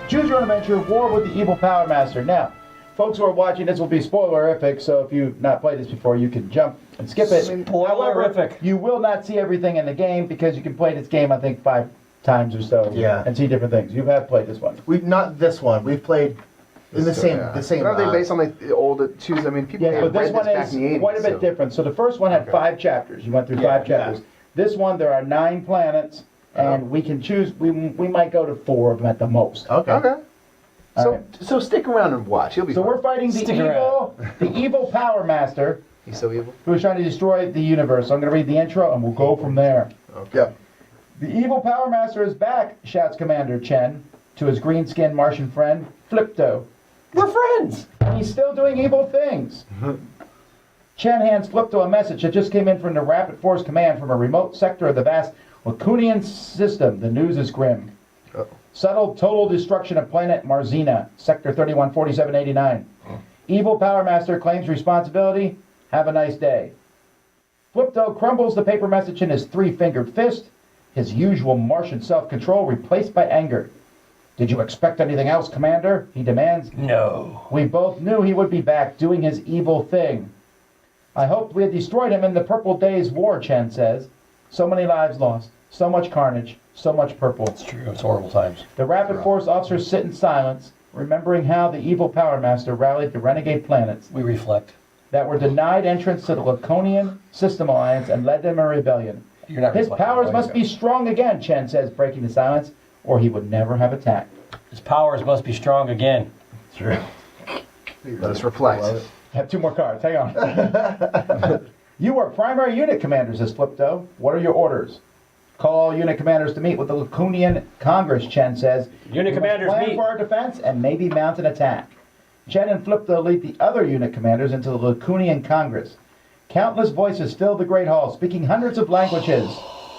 choose your own adventure, War with the Evil Power Master. Now, folks who are watching, this will be spoilerific, so if you've not played this before, you can jump and skip it. However, you will not see everything in the game because you can play this game, I think, 5 times or so. Yeah. And see different things. You have played this one. We've not this one. We've played in the same. But are they based on like the old choose? I mean, people Yeah, but this one is quite a bit different. So the first one had 5 chapters. You went through 5 chapters. This one, there are 9 planets, and we can choose. We might go to 4 of them at the most. Okay. So stick around and watch. You'll be. So we're fighting the evil Power Master. He's so evil. Who is trying to destroy the universe. So I'm going to read the intro, and we'll go from there. Okay. Yep. The evil Power Master is back, shouts Commander Chen to his green-skinned Martian friend, Flipto. We're friends! And he's still doing evil things. Chen hands Flipto a message that just came in from the Rapid Force Command from a remote sector of the vast Lacoonian System. The news is grim. Settled total destruction of planet Marzina, Sector 314789. Evil Power Master claims responsibility. Have a nice day. Flipto crumbles the paper message in his 3-fingered fist, his usual Martian self-control replaced by anger. Did you expect anything else, Commander? He demands. No. We both knew he would be back doing his evil thing. I hoped we had destroyed him in the Purple Days War, Chen says. So many lives lost, so much carnage, so much purple. It's true, it's horrible times. The Rapid Force officers sit in silence, remembering how the evil Power Master rallied the renegade planets. We reflect. That were denied entrance to the Lacoonian System Alliance and led them a rebellion. His powers must be strong again, Chen says, breaking the silence, or he would never have attacked. His powers must be strong again. True. Let us reflect. I have 2 more cards. Hang on. You are primary unit commander, says Flipto. What are your orders? Call all unit commanders to meet with the Lacoonian Congress, Chen says. Unit commanders plan meet. for our defense and maybe mount an attack. Chen and Flipto lead the other unit commanders into the Lacoonian Congress. Countless voices fill the Great Hall, speaking hundreds of languages.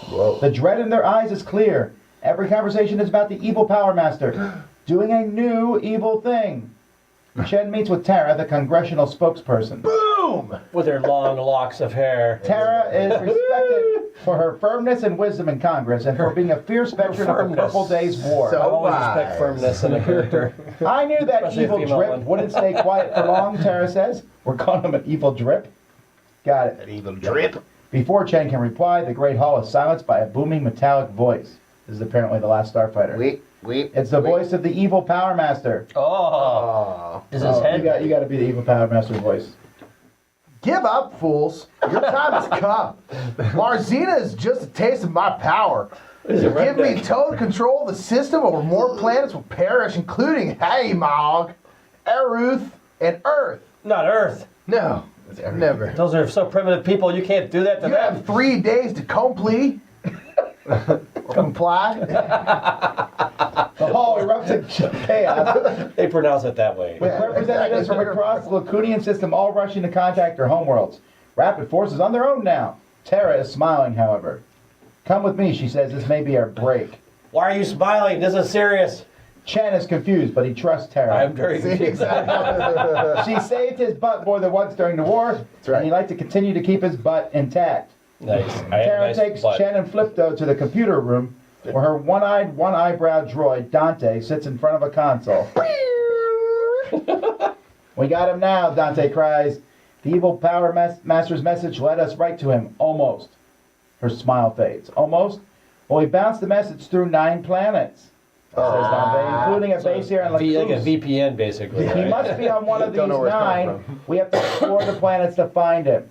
Whoa. The dread in their eyes is clear. Every conversation is about the evil Power Master, doing a new evil thing. Chen meets with Tara, the congressional spokesperson. Boom! With their long locks of hair. Tara is respected for her firmness and wisdom in Congress and for being a fierce veteran of the Purple Days War. I always respect firmness in a character. I knew that Especially a evil female drip one. wouldn't stay quiet for long, Tara says. We're calling him an evil drip. Got it. An evil drip. Before Chen can reply, the Great Hall is silenced by a booming metallic voice. This is apparently the last Starfighter. Wait. It's the voice of the evil Power Master. Oh. Is his head? You got to be the evil Power Master voice. Give up, fools. Your time has come. Marzina is just a taste of my power. Give me total control of the system, or more planets will perish, including Haymog, Eruth, and Earth. Not Earth. No, never. Those are so primitive people, you can't do that to You them. have 3 days to complete or comply. The hall erupts in chaos, They pronounce it that way. with representatives from across the Lacoonian System all rushing to contact their homeworlds. Rapid Force is on their own now. Tara is smiling, however. Come with me, she says. This may be our break. Why are you smiling? This is serious. Chen is confused, but he trusts Tara. I'm very confused. She saved his butt more than once during the war, and he'd like to continue to keep his butt intact. Nice. Tara takes Chen and Flipto to the computer room, where her one-eyed, one-eyebrow droid, Dante, sits in front of a console. We got him now, Dante cries. The evil Power Master's message led us right to him. Almost. Her smile fades. Almost? Well, we bounced the message through 9 planets, says Dante, including a base here on Like a Lacus. VPN, basically. He Right? must be on one of these Don't know where it's coming 9. from. We have to explore the planets to find him.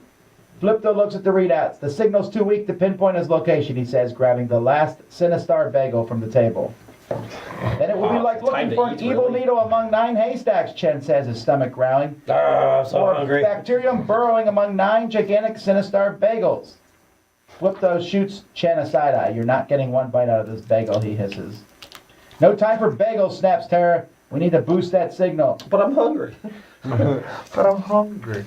Flipto looks at the readouts. The signal's too weak to pinpoint his location, he says, grabbing the last Sinistar bagel from the table. Then it will be like looking time to for an eat, evil really. needle among 9 haystacks, Chen says, his stomach growling. I'm so Or hungry. bacterium burrowing among 9 gigantic Sinistar bagels. Flipto shoots Chen a side eye. You're not getting one bite out of this bagel, he hisses. No time for bagels, snaps Tara. We need to boost that signal. But I'm hungry. But I'm hungry.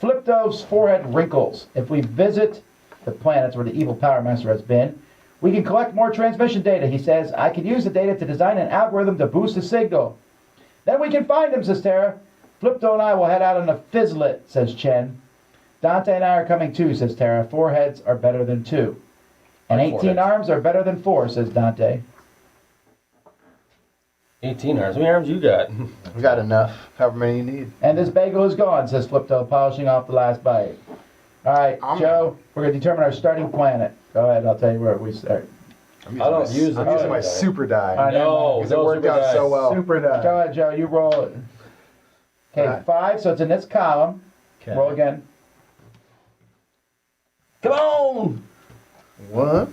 Flipto's forehead wrinkles. If we visit the planets where the evil Power Master has been, we can collect more transmission data, he says. I can use the data to design an algorithm to boost the signal. Then we can find him, says Tara. Flipto and I will head out on a fizzlet, says Chen. Dante and I are coming too, says Tara. 4 heads are better than 2. And Like 4 18 heads. arms are better than 4, says Dante. 18 arms. How many arms you got? We got enough. However many you need. And this bagel is gone, says Flipto, polishing off the last bite. All right, Joe, we're going to determine our starting planet. Go ahead, I'll tell you where we start. I'm I don't use I'm it. using my super die. No, Because it worked out so well. Super die. Go ahead, Joe, you roll it. Okay, Alright. 5, so it's in this column. Okay. Roll again. Come on! What?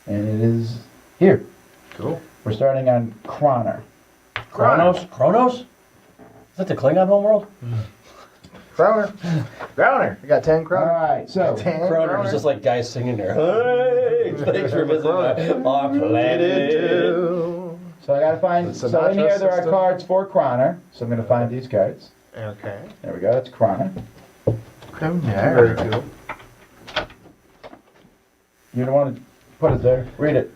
And it is here. Cool. We're starting on Croner. Kronos? Kronos? Is that the Klingon homeworld? Crowner. Crowner. We got 10 All Crowner. right, so 10 Kroner is just like guys singing there. Hey, thanks for visiting our planet. so I got to find. The So in Sinatra here there are system. cards for Croner. So I'm going to find these cards. Okay. There we go. That's Croner. Very cool. You don't want to put it there. Read it.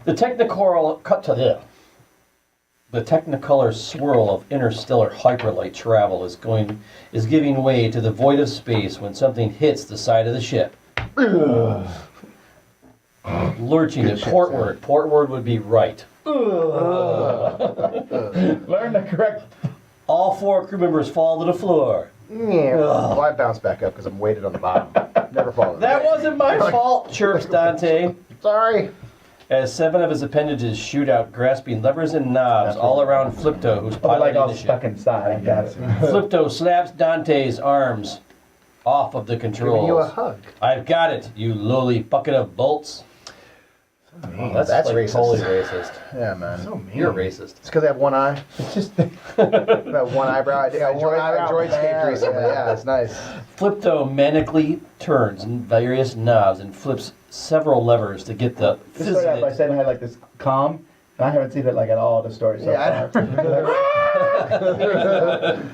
The technicolor swirl of interstellar hyperlight travel is giving way to the void of space when something hits the side of the ship. Lurching to portward. Portward would be right. Learn the correct. All 4 crew members fall to the floor. Yeah. Well, I bounced back up because I'm weighted on the bottom. Never fallen. That wasn't my fault, chirps Dante, Sorry. as 7 of his appendages shoot out, grasping levers and knobs all around Flipto, who's Oh, like piloting all the stuck ship. inside. Got it. Flipto slaps Dante's arms off of the Giving controls. you a hug. I've got it, you lowly bucket of bolts. Oh, that's That's like racist. totally racist. Yeah, man. You're racist. It's because I have one eye. It's just. That one eyebrow. I droid scaped recently. Yeah, it's nice. Flipto manically turns various knobs and flips several levers to get the This started out by saying I had like this calm. And I haven't seen it like at all in the story so Yeah, far.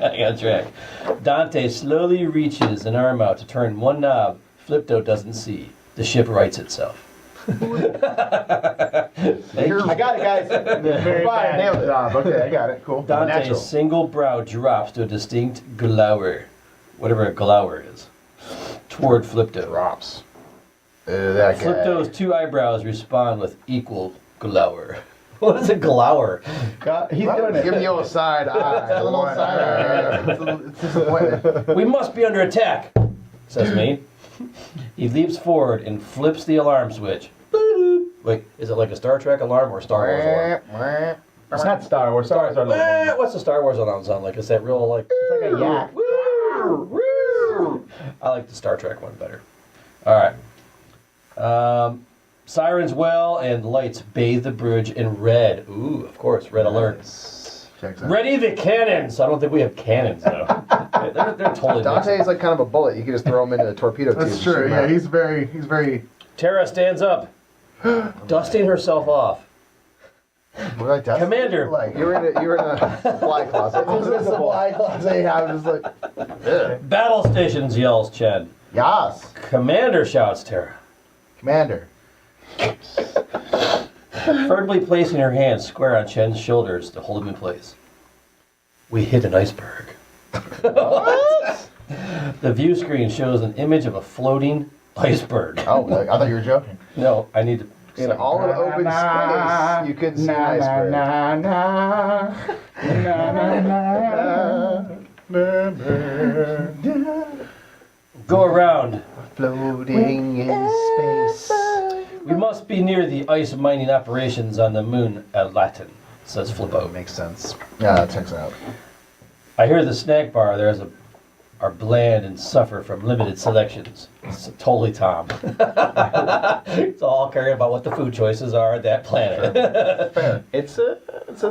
I got track. Dante slowly reaches an arm out to turn one knob Flipto doesn't see. The ship rights itself. I got it, guys. Very Fine. bad. Nailed it. Okay, I got it. Cool. Dante's Natural. single brow drops to a distinct glower, whatever a glower is, toward Flipto. Drops. That guy. Flipto's 2 eyebrows respond with equal glower. What is a glower? God, he's doing it. Give me your side eye. A little side eye. It's disappointing. We must be under attack, says me. He leaps forward and flips the alarm switch. Wait, is it like a Star Trek alarm or a Star Wars alarm? It's not Star Wars. Star Wars are a little more. What's the Star Wars alarm sound like? Is that real like? It's like a yak. I like the Star Trek one better. All right. Sirens well and lights bathe the bridge in red. Ooh, of course, red alert. Checks out. Ready the cannons. I don't think we have cannons though. they're totally. Dante is like kind of a bullet. You can just throw him into a torpedo tube. That's and true. shoot him Yeah, out. he's very. Tara stands up, dusting herself off. What did I test? Commander. Like you were in a supply closet. This is a supply closet. I was just like, Battle stations, yells Chen. Yas, Commander, shouts Tara, Commander. firmly placing her hands square on Chen's shoulders to hold him in place. We hit an iceberg. What? The view screen shows an image of a floating iceberg. Oh, like, I thought you were joking. No, I need to. In all of open space, you could see an iceberg. Go around. Floating in space. We must be near the ice mining operations on the moon at Latin, says Flippo. Makes sense. Yeah, that checks out. I hear the snack bar there are bland and suffer from limited selections. It's totally Tom. It's all caring about what the food choices are at that planet. Fair. It's a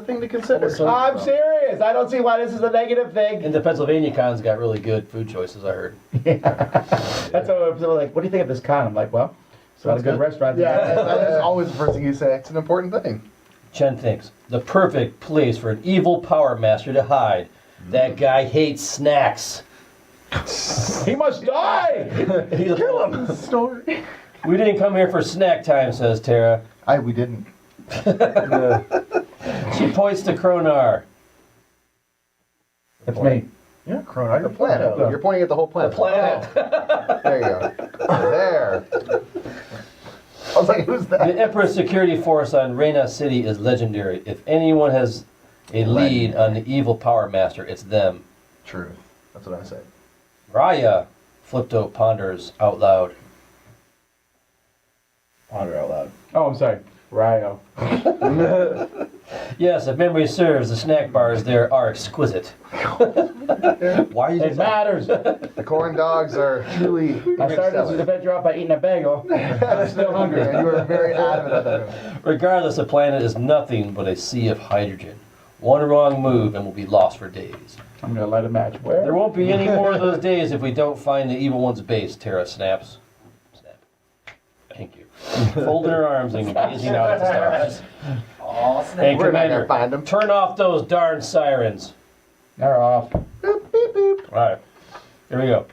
thing to consider. I'm serious. I don't see why this is a negative thing. And the Pennsylvania con's got really good food choices, I heard. That's how people are like, what do you think of this con? I'm like, well, it's not a good restaurant. Yeah, that is always the first thing you say. It's an important thing. Chen thinks, the perfect place for an evil power master to hide. That guy hates snacks. He must die. Kill him. story. We didn't come here for snack time, says Tara. We didn't. She points to Kronar. That's me. Yeah, Corona. The planet. You're pointing at the whole planet. The planet. Oh, there you go. There. I was like, who's that? The Emperor's security force on Reina City is legendary. If anyone has a lead on the evil Power Master, it's them. Truth. That's what I say. Raya, Flipto ponders out loud. Ponder out loud. Oh, I'm sorry. Ryo. Yes, if memory serves, the snack bars there are exquisite. Why are you It matters. The corn dogs are truly. I started this adventure off by eating a bagel. I'm still hungry. Yeah, you were very adamant about that. Regardless, the planet is nothing but a sea of hydrogen. One wrong move and we'll be lost for days. I'm gonna light a match. Where? There won't be any more of those days if we don't find the evil one's base, Terra snaps. Snap. Thank you. Folding her arms and gazing out at the stars. Oh, snap. Hey, We're not Commander, gonna find them. turn off those darn sirens. They're off. Boop, beep, boop. All right, here we go.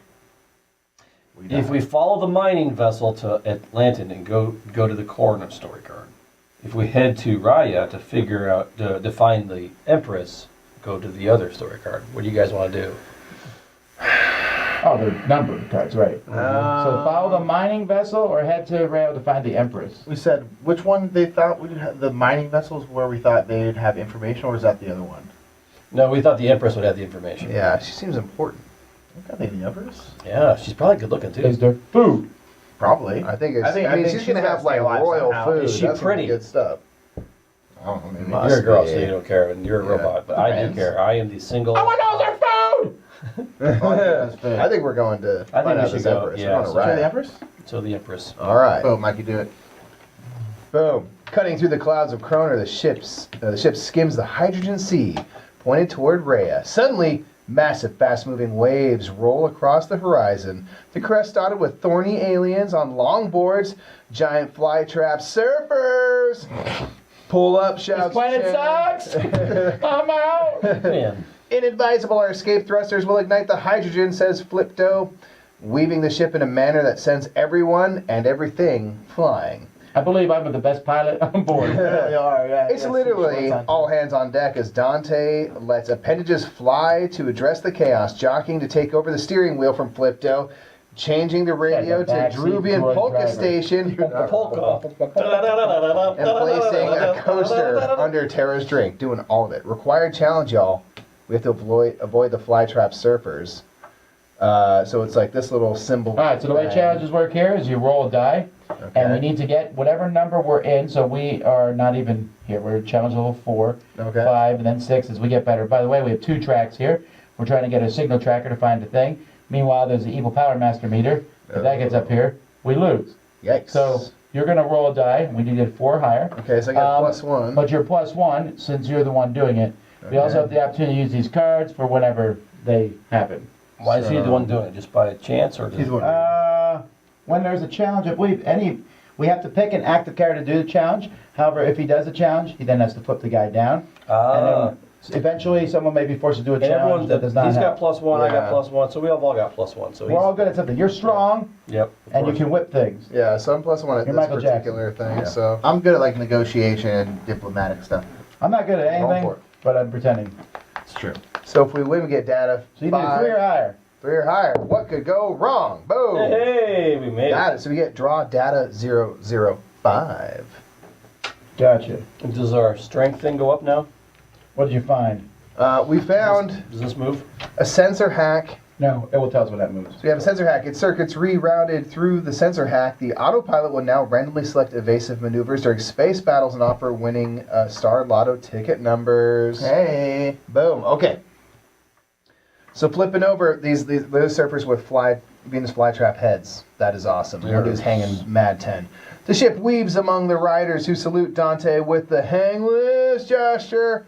If we follow the mining vessel to Atlantis and go to the corner story card. If we head to Raya to figure out to find the Empress, go to the other story card. What do you guys want to do? Oh, they're numbered cards, right. So follow the mining vessel or head to rail to find the Empress. We said which one they thought would have the mining vessels where we thought they'd have information, or is that the other one? No, we thought the Empress would have the information. Yeah, she seems important. I think the others. Yeah, she's probably good looking Is too. there food? Probably. I think it's. I think- I I mean, think she's she's gonna gotta have like stay alive royal somehow. food. Is she That's gonna be pretty? good stuff. I don't know. Maybe. You're a girl, so Must you be. don't care, and you're a Yeah. robot. But I do Depends. care. I am the single. I want all their food! I think we're going to I think find we out should this go, Empress. yeah, We're so- on a Sure, the ride. Empress. So the Empress. All right. Oh, Mikey, do it. Boom. Cutting through the clouds of Kroner, the ship skims the hydrogen sea, pointed toward Rhea. Suddenly, massive, fast-moving waves roll across the horizon. The crest dotted with thorny aliens on longboards, giant fly trap surfers. Pull up, This shouts planet Chen. sucks! I'm out! Man, Inadvisable, our escape thrusters will ignite the hydrogen, says Flipto, weaving the ship in a manner that sends everyone and everything flying. I believe I'm the best pilot on board. Yeah, they are. Yeah. It's yeah, literally shorts on all too. hands on deck as Dante lets appendages fly to address the chaos, jockeying to take over the steering wheel from Flipto, changing the radio Like a to backseat Druvian droid Polka driver. Station polka. and placing a coaster under Terra's drink, doing all of it. Required challenge, y'all. We have to avoid the flytrap surfers. So it's like this little symbol. Alright, so the way challenges work here is you roll a die, and we Okay. need to get whatever number we're in, so we are not even here. We're challenge level 4, Okay. 5, and then 6 as we get better. By the way, we have 2 tracks here. We're trying to get a signal tracker to find a thing. Meanwhile, there's the evil Power Master meter. If that gets up here, we lose. Yikes. So you're going to roll a die, and we need to get 4 higher. Okay, so I got Um, +1. But you're +1 since you're the one doing it. We also have the opportunity to use these cards for whenever they happen. Why is he the one doing it? Just by chance, or does He's the one. When there's a challenge, I believe we have to pick an active character to do the challenge. However, if he does the challenge, he then has to flip the guy down. And then eventually someone may be forced to do a and everyone, challenge that does not he's got have. +1, I Yeah. got +1, so we all got +1. So We're all he's, good at something. You're strong, yep. of and you course. can whip things. Yeah, so I'm +1 at You're this Michael particular Jackson. thing, Yeah. so. I'm good at like negotiation and diplomatic stuff. I'm not good at Go for anything, it. but I'm pretending. It's true. So if we win, we get data. So you need 3 or higher. 3 or higher. What could go wrong? Boom. Hey, we made Got it. So we get draw data 005. Gotcha. it. Does our strength thing go up now? What did you find? We found Does this move? a sensor hack. No, it will tell us when that moves. So we have a sensor hack. Its circuits rerouted through the sensor hack. The autopilot will now randomly select evasive maneuvers during space battles and offer winning star lotto ticket numbers. Hey. Boom. Okay. So flipping over those surfers with Venus flytrap heads. That is awesome. Their dude's hanging mad 10. The ship weaves among the riders who salute Dante with the hangless gesture.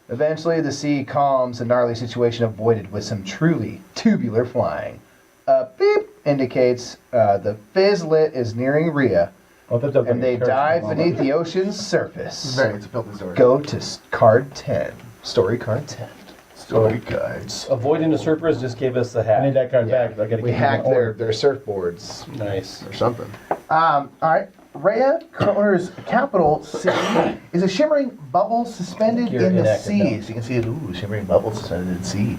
Eventually, the sea calms, a gnarly situation avoided with some truly tubular flying. A beep indicates the Fizzlet is nearing Rhea, and they dive beneath the ocean's surface. Very. It's a filthy story. Go to card 10. Story card 10. Story cards. Avoiding the surfers just gave us the I need hack. that card Yeah. back. 'Cause I gotta We keep it in hacked order. their surfboards Nice. or something. All right. Rhea, Kroner's capital city, is a shimmering bubble suspended You're in the inactive sea. now. So you can see it. Ooh, shimmering bubble suspended in the sea.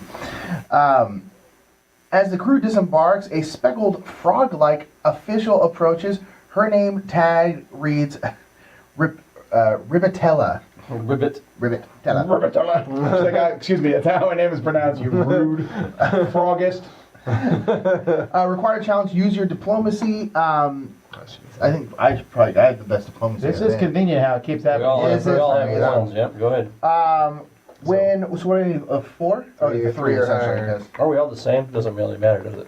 As the crew disembarks, a speckled frog-like official approaches. Her name tag reads Ribitella. Ribbit. Ribitella. Ribitella. She's like, excuse me, that's how my name is pronounced, you rude frogist. Required challenge, use your diplomacy. I think I had the best diplomacy. This is convenient how it keeps We all happening. have, This we is all have amazing. ones. Yep, go ahead. So what do you need? A 4? Three or essentially. higher. Because, Are we all the same? Doesn't really matter, does it?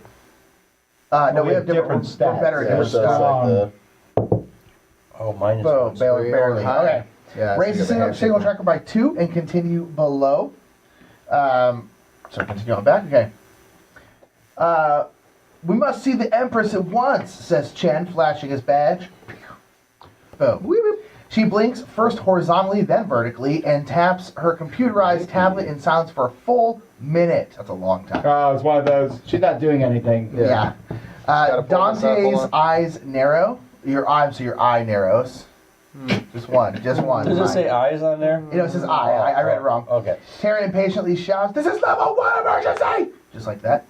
no, we have different different stats. We're better at Yeah, different so it's stats. like Oh, mine is. Boom, barely. Three or higher. Okay. Yeah. Raise the signal tracker by 2 and continue below. So continue on back. Okay. We must see the Empress at once, says Chen, flashing his badge. Boom. She blinks first horizontally, then vertically, and taps her computerized tablet in silence for a full minute. That's a long time. Oh, it's one of those. She's not doing anything. Yeah. gotta pull this up, hold Dante's on. eyes narrow. Your eye narrows. Just one. Does it say eyes on there? You know, it says I read it wrong. Okay. Taryn impatiently shouts, "This is level 1 emergency!" Just like that.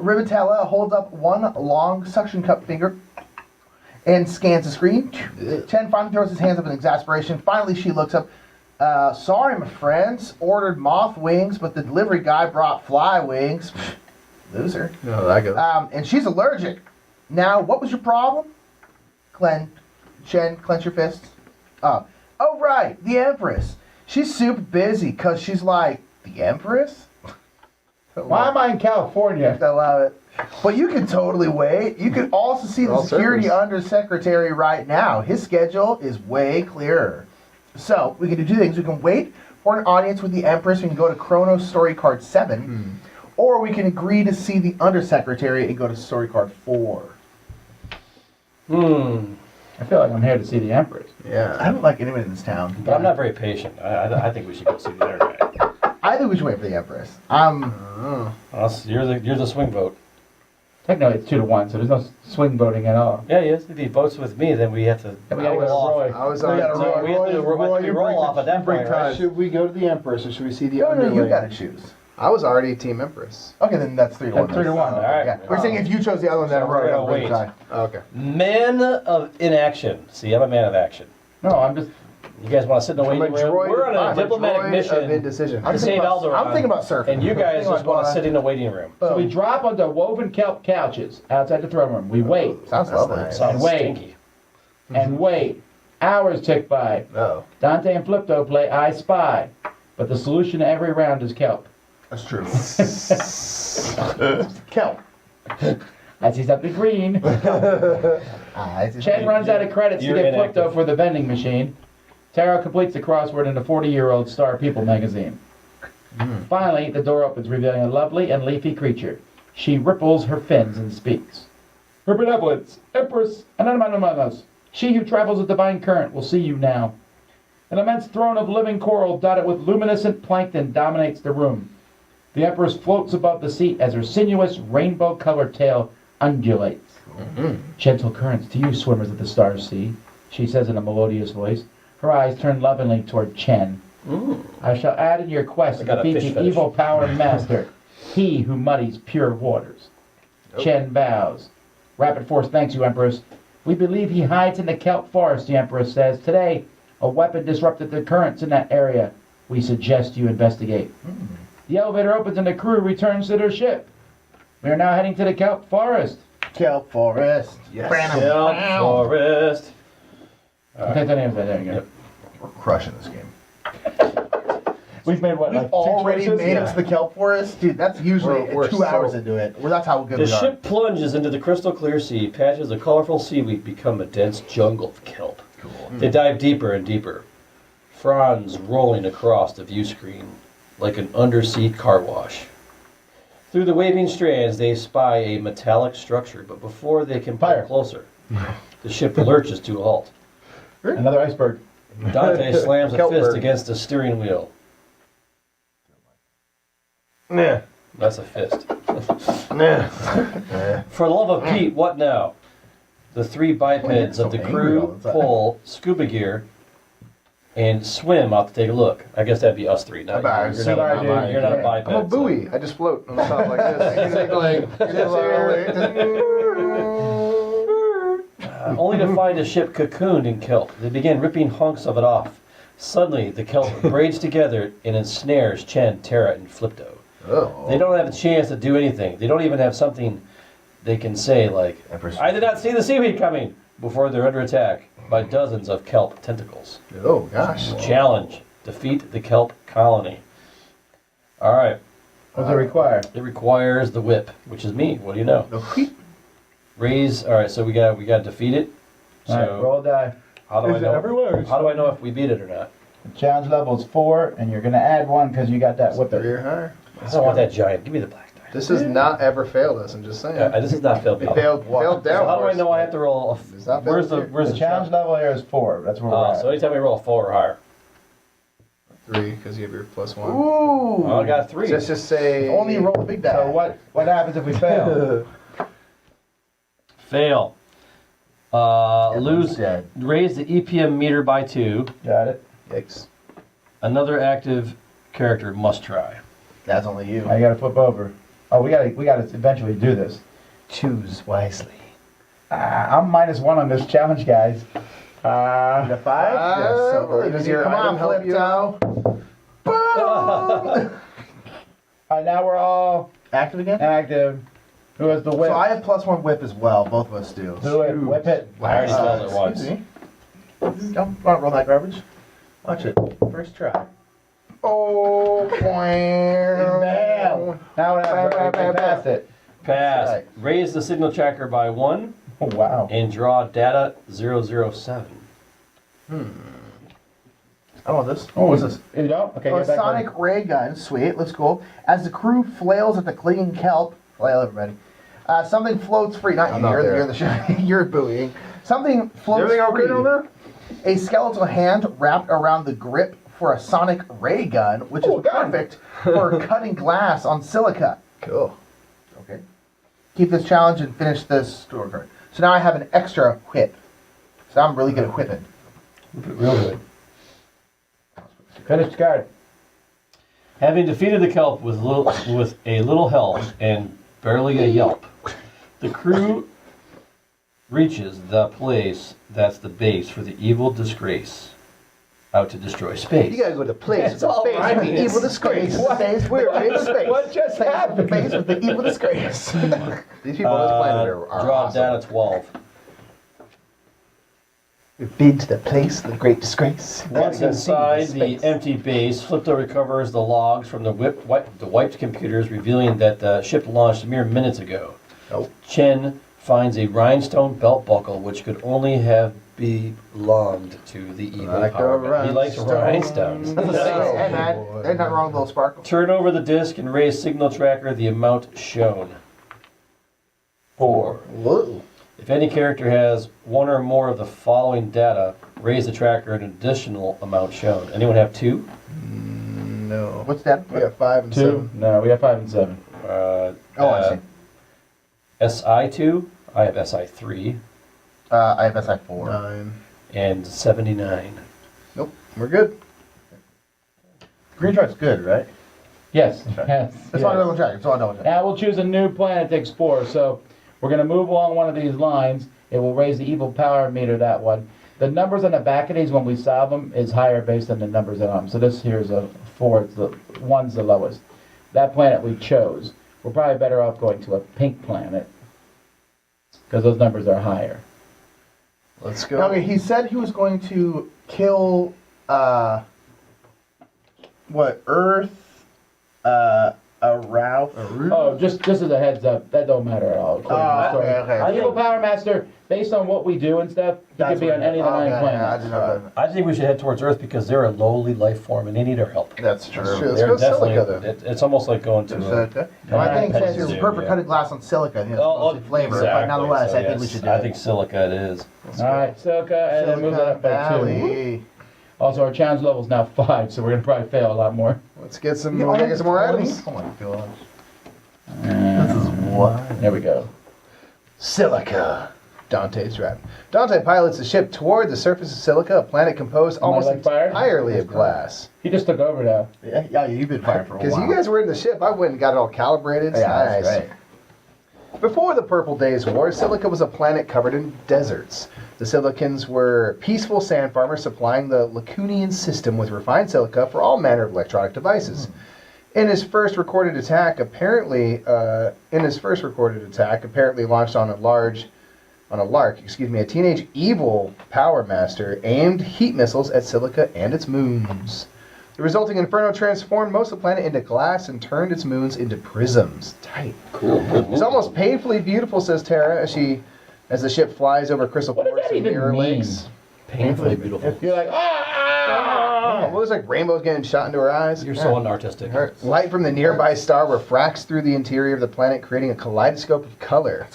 Ribitella holds up one long suction cup finger and scans the screen. Chen finally throws his hands up in exasperation. Finally, she looks up. Sorry, my friends. Ordered moth wings, but the delivery guy brought fly wings. Loser. No, that goes. And she's allergic. Now, what was your problem? Chen, clench your fists. Oh, right, the Empress. She's super busy because she's like, the Empress? Why am I in California? I love it. But you can totally wait. You can also see the All security servers. undersecretary right now. His schedule is way clearer. So, we can do 2 things. We can wait for an audience with the Empress. We can go to Chrono Story Card 7. Or we can agree to see the undersecretary and go to Story Card 4. I feel like I'm here to see the Empress. Yeah. I don't like anyone in this town. But I'm not very patient. I think we should go see the other guy. I think we should wait for the Empress. You're the swing vote. Technically, it's 2-1, so there's no swing voting at all. Yeah, yes. If he votes with me, then we have to. Then we gotta go to Roy. I was We on. gotta So roll. We have to roll off at that point, right? Should we go to the Empress or should we see the No, underling? you gotta choose. I was already Team Empress. Okay, then that's 3-1. That's 3-1, all right. Yeah. We're saying if you chose the other one, then So we're we're gonna gonna wait. tie. Okay. Man of inaction. See, I'm a man of action. No, I'm just. You guys want to sit in the I'm waiting a room? droid. We're on a I'm a diplomatic droid of mission indecision. to save Alderaan. I'm thinking about surfing. And you guys Thinking just want to about sit in the waiting room. So we Boom. drop onto woven kelp couches outside the throne room. We wait Sounds lovely. nice. Sounds wait. stinky. and wait. Hours tick by. Oh. Dante and Flipto play I Spy, but the solution to every round is kelp. That's true. Kelp. I see something green. It's Chen runs out of credits You're to get inactive. Flipto for the vending machine. Taro completes the crossword in the 40-year-old Star People magazine. Finally, the door opens, revealing a lovely and leafy creature. She ripples her fins and speaks. Her benevolence, Empress, Anonymous, she who travels a divine current will see you now. An immense throne of living coral dotted with luminescent plankton dominates the room. The Empress floats above the seat as her sinuous, rainbow-colored tail undulates. Gentle currents to you, swimmers of the stars sea, she says in a melodious voice. Her eyes turn lovingly toward Chen. I shall add in your quest I to got a defeat fish the fetish. evil power master, he who muddies pure waters. Chen bows. Rapid Force thanks you, Empress. We believe he hides in the kelp forest, the Empress says. Today, a weapon disrupted the currents in that area. We suggest you investigate. The elevator opens and the crew returns to their ship. We are now heading to the kelp forest. Kelp forest. Yes. Kelp forest. Okay, there you go. Yep. We're crushing this game. We've made what, We've like 2 already choices? made it to the kelp forest, dude. That's usually We're 2 hours so- into it. Well, that's how good The we are. ship plunges into the crystal clear sea. Patches of colorful seaweed become a dense jungle of kelp. They dive deeper and deeper, fronds rolling across the view screen like an undersea car wash. Through the waving strands, they spy a metallic structure, but before they can pull Fire. closer, the ship lurches to a halt. Another iceberg. Dante slams a Kelp fist bird. against the steering wheel. Nah. That's a fist. Nah. For the love of Pete, what now? The 3 bipeds so of the angry all crew the time. pull scuba gear and swim out to take a look. I guess that'd be us 3. Not Bye-bye. you. Say bye, dude. You're not a biped. I'm a buoy. I just float on the top like this. Like, only to find a ship cocooned in kelp. They begin ripping hunks of it off. Suddenly, the kelp braids together and ensnares Chen, Terra, and Flipto. Oh. They don't have a chance to do anything. They don't even have something they can say like, I did not see the seaweed coming, before they're under attack by dozens of kelp tentacles. Oh, gosh. Challenge. Defeat the kelp colony. All right. What does it require? It requires the whip, which is me. What do you know? Raise. All right, so we got to defeat it. So All right, roll a die. how do I Is it know? everywhere? How do I know if we beat it or not? The challenge level is 4, and you're going to add 1 because you got that whip. 3 or higher. I don't want that giant. Give me the black die. This has not ever failed us, I'm just saying. This is not failed. It failed So down. how do I know I have to roll? It's not Where's the failed where's The the challenge level here is 4. That's where we're at. So anytime we roll a 4 or higher. 3, because you have your +1. Ooh. Well, I got a 3. Just say... Only roll a big die. So what happens if we fail? Fail. Everyone's Lose. dead. Raise the EPM meter by 2. Got it. Yikes. Another active character must try. That's only you. Now you got to flip over. Oh, we got to eventually do this. Choose wisely. I'm -1 on this challenge, guys. The 5? Yes, so does your Come on, item help you? Flipto. Boom! Now we're all Active again? active. Who has the whip? So I have +1 whip as well. Both of us do. Do it. Whip it. I already failed it once. Excuse me. Don't roll that garbage. Watch it. First try. Oh, Bam! Now what happens? We pass it. Pass. Right. Raise the signal tracker by 1 Oh, wow. and draw data 007. I want this. Oh, What's this? You don't? Okay, A get back sonic ray gun. Sweet. Let's go. As the crew flails at the clinging kelp. Flail, everybody. Something floats free. Not I'm you. not You're, there. you're the show. You're buoying. Something floats Everything okay free. down there? A skeletal hand wrapped around the grip for a sonic ray gun, which is perfect for cutting glass on silica. Cool. Okay. Keep this challenge and finish this store card. So now I have an extra whip. So I'm really good at whipping. Real good. Finish the card. Having defeated the kelp with a little help and barely a yelp, the crew reaches the place that's the base for the evil disgrace out to destroy space. You gotta go to place. It's all space rhyming. with the evil disgrace. Space with the evil disgrace. What just happened? Face with the evil disgrace. These people on this planet are draw awesome. data 12. We've been to the place of the great disgrace. Once inside the empty base, Flipto recovers the logs from the wiped computers, revealing that the ship launched mere minutes ago. Nope. Chen finds a rhinestone belt buckle, which could only have belonged to the evil Like a power man. He likes rhinestone. rhinestones. Hey man, there's nothing wrong with a little sparkle. Turn over the disc and raise signal tracker the amount shown. 4. Whoa. If any character has one or more of the following data, raise the tracker an additional amount shown. Anyone have 2? No. What's that? We got 5 and 2? 7. No, we have 5 and 7. I see. SI2, I have SI3, I have SI4. 9. and 79. Nope. We're good. Green chart's good, right? Yes. Yes. That's all I double check. That's all I double check. Now we'll choose a new planet to explore. So we're going to move along one of these lines. It will raise the evil power meter, that one. The numbers on the back of these, when we solve them, is higher based on the numbers on them. So this here is a 4. It's the 1's the lowest. That planet we chose. We're probably better off going to a pink planet because those numbers are higher. Let's go. Okay, he said he was going to kill, Earth, Ralph. Oh, just as a heads up, that don't matter at all. Okay. Evil Power Master, based on what we do and stuff, he could be on any of the 9 planets. I think we should head towards Earth because they're a lowly life form and they need our help. That's true. Let's They're go definitely. Silica then. It's almost like going to. Silica. My thing says it's perfect cutting glass on silica. You know, it's mostly flavor, but nonetheless, I think we should do I it. think silica it is. Alright, Silica, and then move that up by 2. Valley. Also, our challenge level is now 5, so we're going to probably fail a lot more. Let's get some, get some more items. Oh my gosh. This is what? There we go. Silica. Dante's rap. Dante pilots the ship toward the surface of Silica, a planet composed almost like fire? entirely of glass. He just took over now. Yeah, you've been fired for a while. Because you guys were in the ship, I went and got it all calibrated. It's Yeah, nice. that's Before the Purple Days War, Silica was a planet covered in deserts. The Silicans were peaceful sand farmers supplying the Lacoonian System with refined silica for all manner of electronic devices. In his first recorded attack, apparently launched on a lark, a teenage evil power master aimed heat missiles at Silica and its moons. The resulting inferno transformed most of the planet into glass and turned its moons into prisms. Tight. Cool. It's almost painfully beautiful, says Tara, as the ship flies over crystal What does forests that and even mirror mean? lakes. Painfully beautiful. You're like, Well, there's like rainbows getting shot into her eyes. You're so unartistic. Light from the nearby star refracts through the interior of the planet, creating a kaleidoscope of color.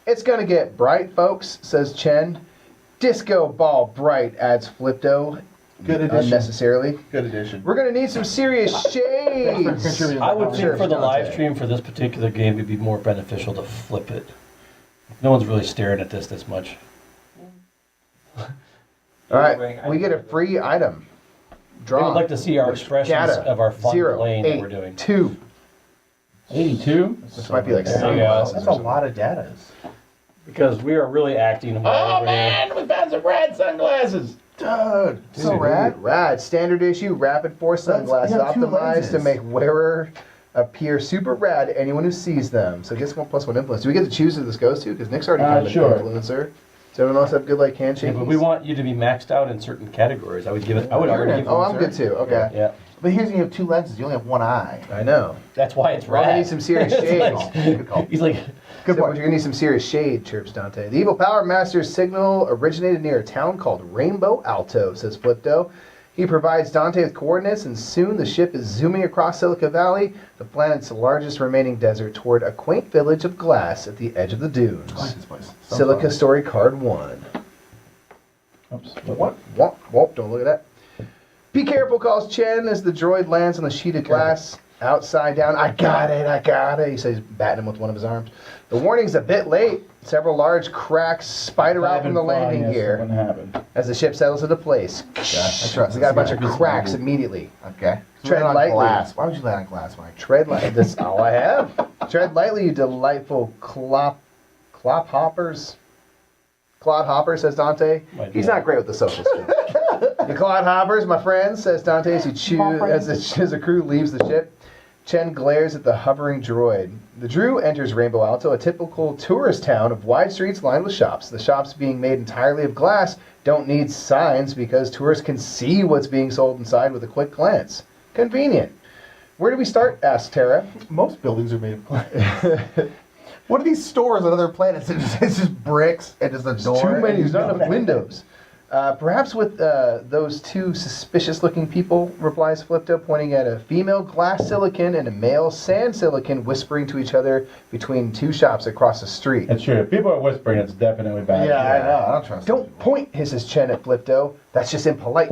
It's gonna get bright, folks, says Chen. Disco ball bright, adds Flipto. Good addition. Unnecessarily. Good addition. We're gonna need some serious shades. contributing. I would Sure, think for the Dante. live stream for this particular game, it'd be more beneficial to flip it. No one's really staring at this much. All right, we get a free item. I Draw. would like to see our expressions Data. of our fun 0, playing that 8, we're doing. 2. 82? This might be like There you go. sunglasses. That's or a something. lot of data. Because we are really acting well Oh over here. man, we found some rad sunglasses. Dude, so rad. Rad. Standard issue Rapid Force sunglasses you have 2 optimized to lenses. make wearer appear super rad to anyone who sees them. So I guess 1+1 influence. Do we get to choose who this goes to? Because Nick's already kind of Sure. an influencer. Does everyone else have good like Yeah, handshake? but we want you to be maxed out in certain categories. I would already give Oh, I'm good too. Okay. Yeah. But here's you have 2 lenses. You only have 1 eye. I know. That's why it's We're gonna rad. need some serious shades. Good call. He's like, Good point. You're gonna need some serious shade, chirps Dante. The evil Power Master's signal originated near a town called Rainbow Alto, says Flipto. He provides Dante with coordinates, and soon the ship is zooming across Silica Valley, the planet's largest remaining desert, toward a quaint village of glass at the edge of the dunes. I like this place. So Silica fun. Story Card 1. Oops. What? Don't look at that. Be careful, calls Chen as the droid lands on the sheet of glass outside down. I got it. He says, batting him with one of his arms. The warning's a bit late. Several large cracks spider out from the landing gear Wouldn't happen. as the ship settles into place. I trust We got a bunch of this guy. cracks immediately. Okay. Tread Land on lightly. glass. Why would you land on glass, Mike? Tread lightly. That's all I have. Tread lightly, you delightful clop hoppers. Clod Hopper, says Dante. My He's dad. not great with the social skills. The Clod Hoppers, my friends, says Dante as the crew leaves the ship. Chen glares at the hovering droid. The Drew enters Rainbow Alto, a typical tourist town of wide streets lined with shops. The shops, being made entirely of glass, don't need signs because tourists can see what's being sold inside with a quick glance. Convenient. Where do we start? Asks Tara. Most buildings are made of glass. What are these stores on other planets? It's just bricks and just a door. Too many, and there's not enough windows. Perhaps with those 2 suspicious-looking people, replies Flipto, pointing at a female glass silicon and a male sand silicon whispering to each other between 2 shops across the street. It's true. If people are whispering, it's definitely bad. Yeah, I know. I don't trust. Don't point, hisses Chen at Flipto. That's just impolite.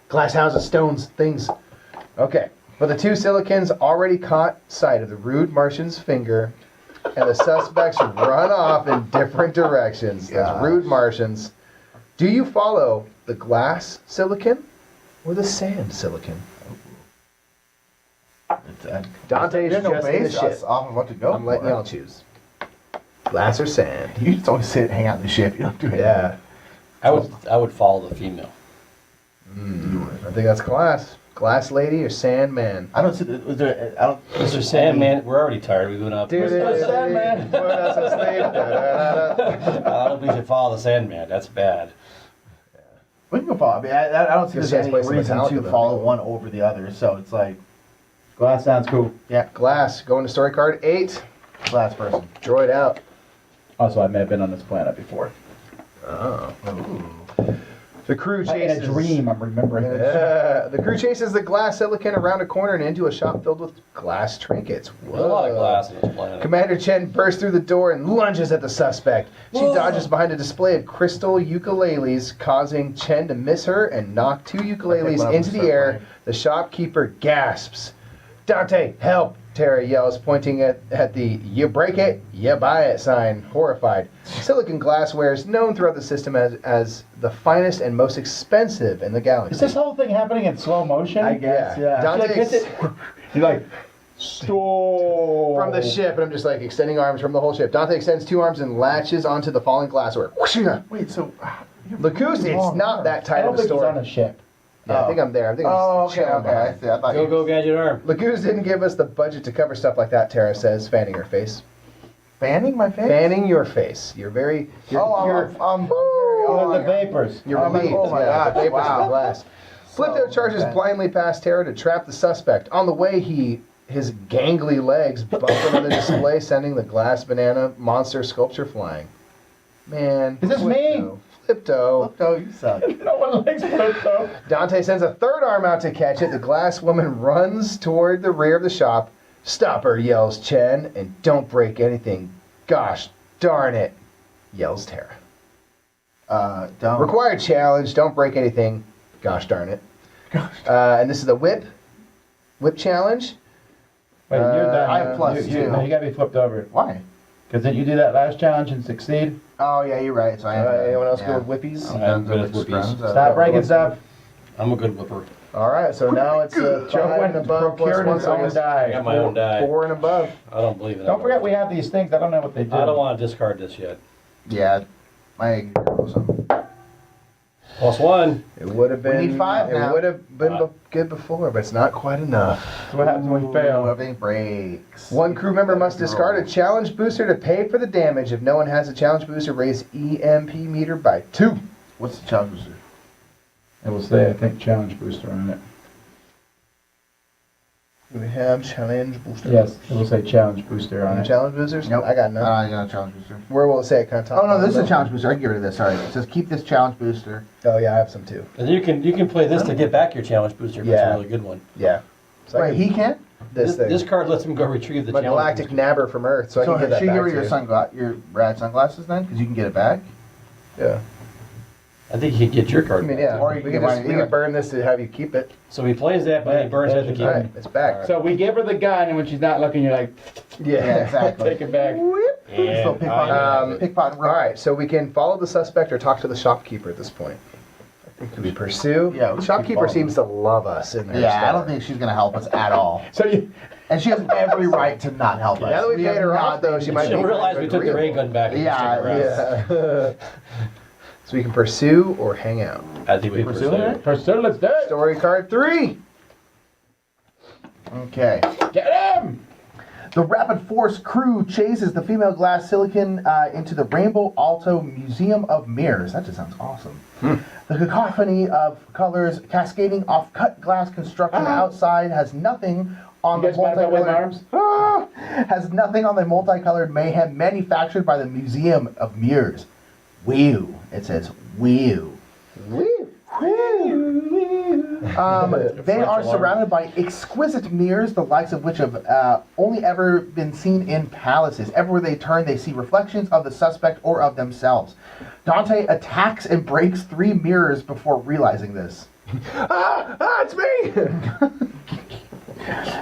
Glass houses, stones, things. Okay, but the 2 silicons already caught sight of the rude Martian's finger, and the suspects run off in different directions. Those Gosh. rude Martians. Do you follow the glass silicon or the sand silicon? Dante's There's no just in the base ship. us off of what to go. I'm letting for. y'all choose. Glass or sand? You just always sit, hang out in the ship. You don't do anything. Yeah, I would follow the female. I think that's glass. Glass lady or sand man? I don't see. Was there? I don't. Mr. Sandman, we're already tired. We've been up. Mr. Sandman. Put us asleep. Da-da-da-da. I don't think you should follow the Sandman. That's bad. We can go follow. I mean, I don't see Gives there's you any guys place reason Metallica, to though. follow one over the other. So it's like Glass sounds cool. Glass. Going to story card 8. glass person. Droid out. Also, I may have been on this planet before. Oh. The crew In chases. a dream, I'm remembering this. The crew chases the glass silicon around a corner and into a shop filled with glass trinkets. There's a lot of Whoa. glass on this planet. Commander Chen bursts through the door and lunges at the suspect. She dodges behind a display of crystal ukuleles, causing Chen to miss her and knock 2 ukuleles one up into and the start air. playing. The shopkeeper gasps. Dante, help! Tara yells, pointing at the "you break it, you buy it" sign, horrified. Silicon glassware is known throughout the system as the finest and most expensive in the galaxy. Is this whole thing happening in slow motion? I guess. Yeah. Yeah. Dante, Like, hits it. You're like, Stop. from the ship, and I'm just like extending arms from the whole ship. Dante extends 2 arms and latches onto the falling glassware. Whoosh-ya. Wait, so Lacoonian, it's not that I tight don't of a think he's story. on a ship. Yeah, I think I'm there. I think Oh, I'm okay, chilling okay. I behind. see. I thought Go gadget arm. Lacoonian didn't give us the budget to cover stuff like that, Tara says, fanning her face. fanning my face. Fanning your face. You're very. You're, you're, Oh, the vapors. you're oh my- relieved. oh my yeah, the gosh, vapors wow. from the glass. Flipto charges okay. blindly past Tara to trap the suspect. On the way, his gangly legs bump another display, sending the glass banana monster sculpture flying. Man. Is this me? Flipto. Flipto, you suck. No one likes Flipto. Dante sends a third arm out to catch it. The glass woman runs toward the rear of the shop. Stop her, yells Chen, and don't break anything. Gosh darn it, yells Tara. Don't. Required challenge, don't break anything. Gosh darn it. And this is the whip challenge. Wait, you're done. I have plus you, two. No, you gotta be flipped over. Why? Because didn't you do that last challenge and succeed? Oh yeah, you're right. So I am. Anyone else yeah. go with whippies? I'm good with whippies. Stop breaking stuff. I'm a good whipper. All right, so now it's Joe 5 went and above plus procured 1, his so I own guess I got die. my own die. 4 and above. I don't believe in Don't forget we have these things. I don't know what they do. I don't want to discard this yet. Yeah, my awesome. +1. It would have been. We need 5 It now. would have been good before, but it's not quite enough. That's what happens when we fail. Everything breaks. One crew member must discard a challenge booster to pay for the damage. If no one has a challenge booster, raise EMP meter by 2. What's the challenge booster? It will say, I think, challenge booster on it. Do we have challenge booster? Yes, it will say challenge booster on Any it. challenge boosters? Nope. I got none. I got a challenge booster. Where will it say it? Kind of top? Oh no, this is a challenge booster. I can get rid of this. Sorry, it says keep this challenge booster. Oh yeah, I have some too. And you can play this to get back your challenge booster. If It's Yeah. a really good one. Yeah. So I Wait, can- he can't. this thing. This card lets him go retrieve the My challenge galactic booster. nabber from Earth, so I So can get that should you back get rid to of your rad sunglasses then, because you can get it back. Yeah. I think you can get your I card mean, back. yeah. Or you we can can get just mine we either. can burn this to have you keep it. So he plays that, but he burns that to keep All right, it. it's back. So we give her the gun, and when she's not looking, you're like, Yeah, exactly. take it back. Yeah. So pickpocket. All right, so we can follow the suspect or talk to the shopkeeper at this point. Do we pursue? Yeah, we the should shopkeeper follow seems to love us in there. Yeah, I don't think she's gonna help us at all, So you, and she has every right to not help us. Now that we have paid her not off, though, been- she might She'll be realize we took the ray gun back. And Yeah, stick around. Yeah. So we can pursue or hang out. I think we Pursue pursue. it? pursue, let's do it. Story card 3. Okay. Get him! The Rapid Force crew chases the female glass silicon into the Rainbow Alto Museum of Mirrors. That just sounds awesome. The cacophony of colors cascading off cut glass construction outside has nothing on You the guys mind if I wave my multicolored has nothing on the multicolored mayhem manufactured by the Museum of Mirrors. Whew. It says whew. They are surrounded by exquisite mirrors, the likes of which have only ever been seen in palaces. Everywhere they turn, they see reflections of the suspect or of themselves. Dante attacks and breaks 3 mirrors before realizing this. It's me!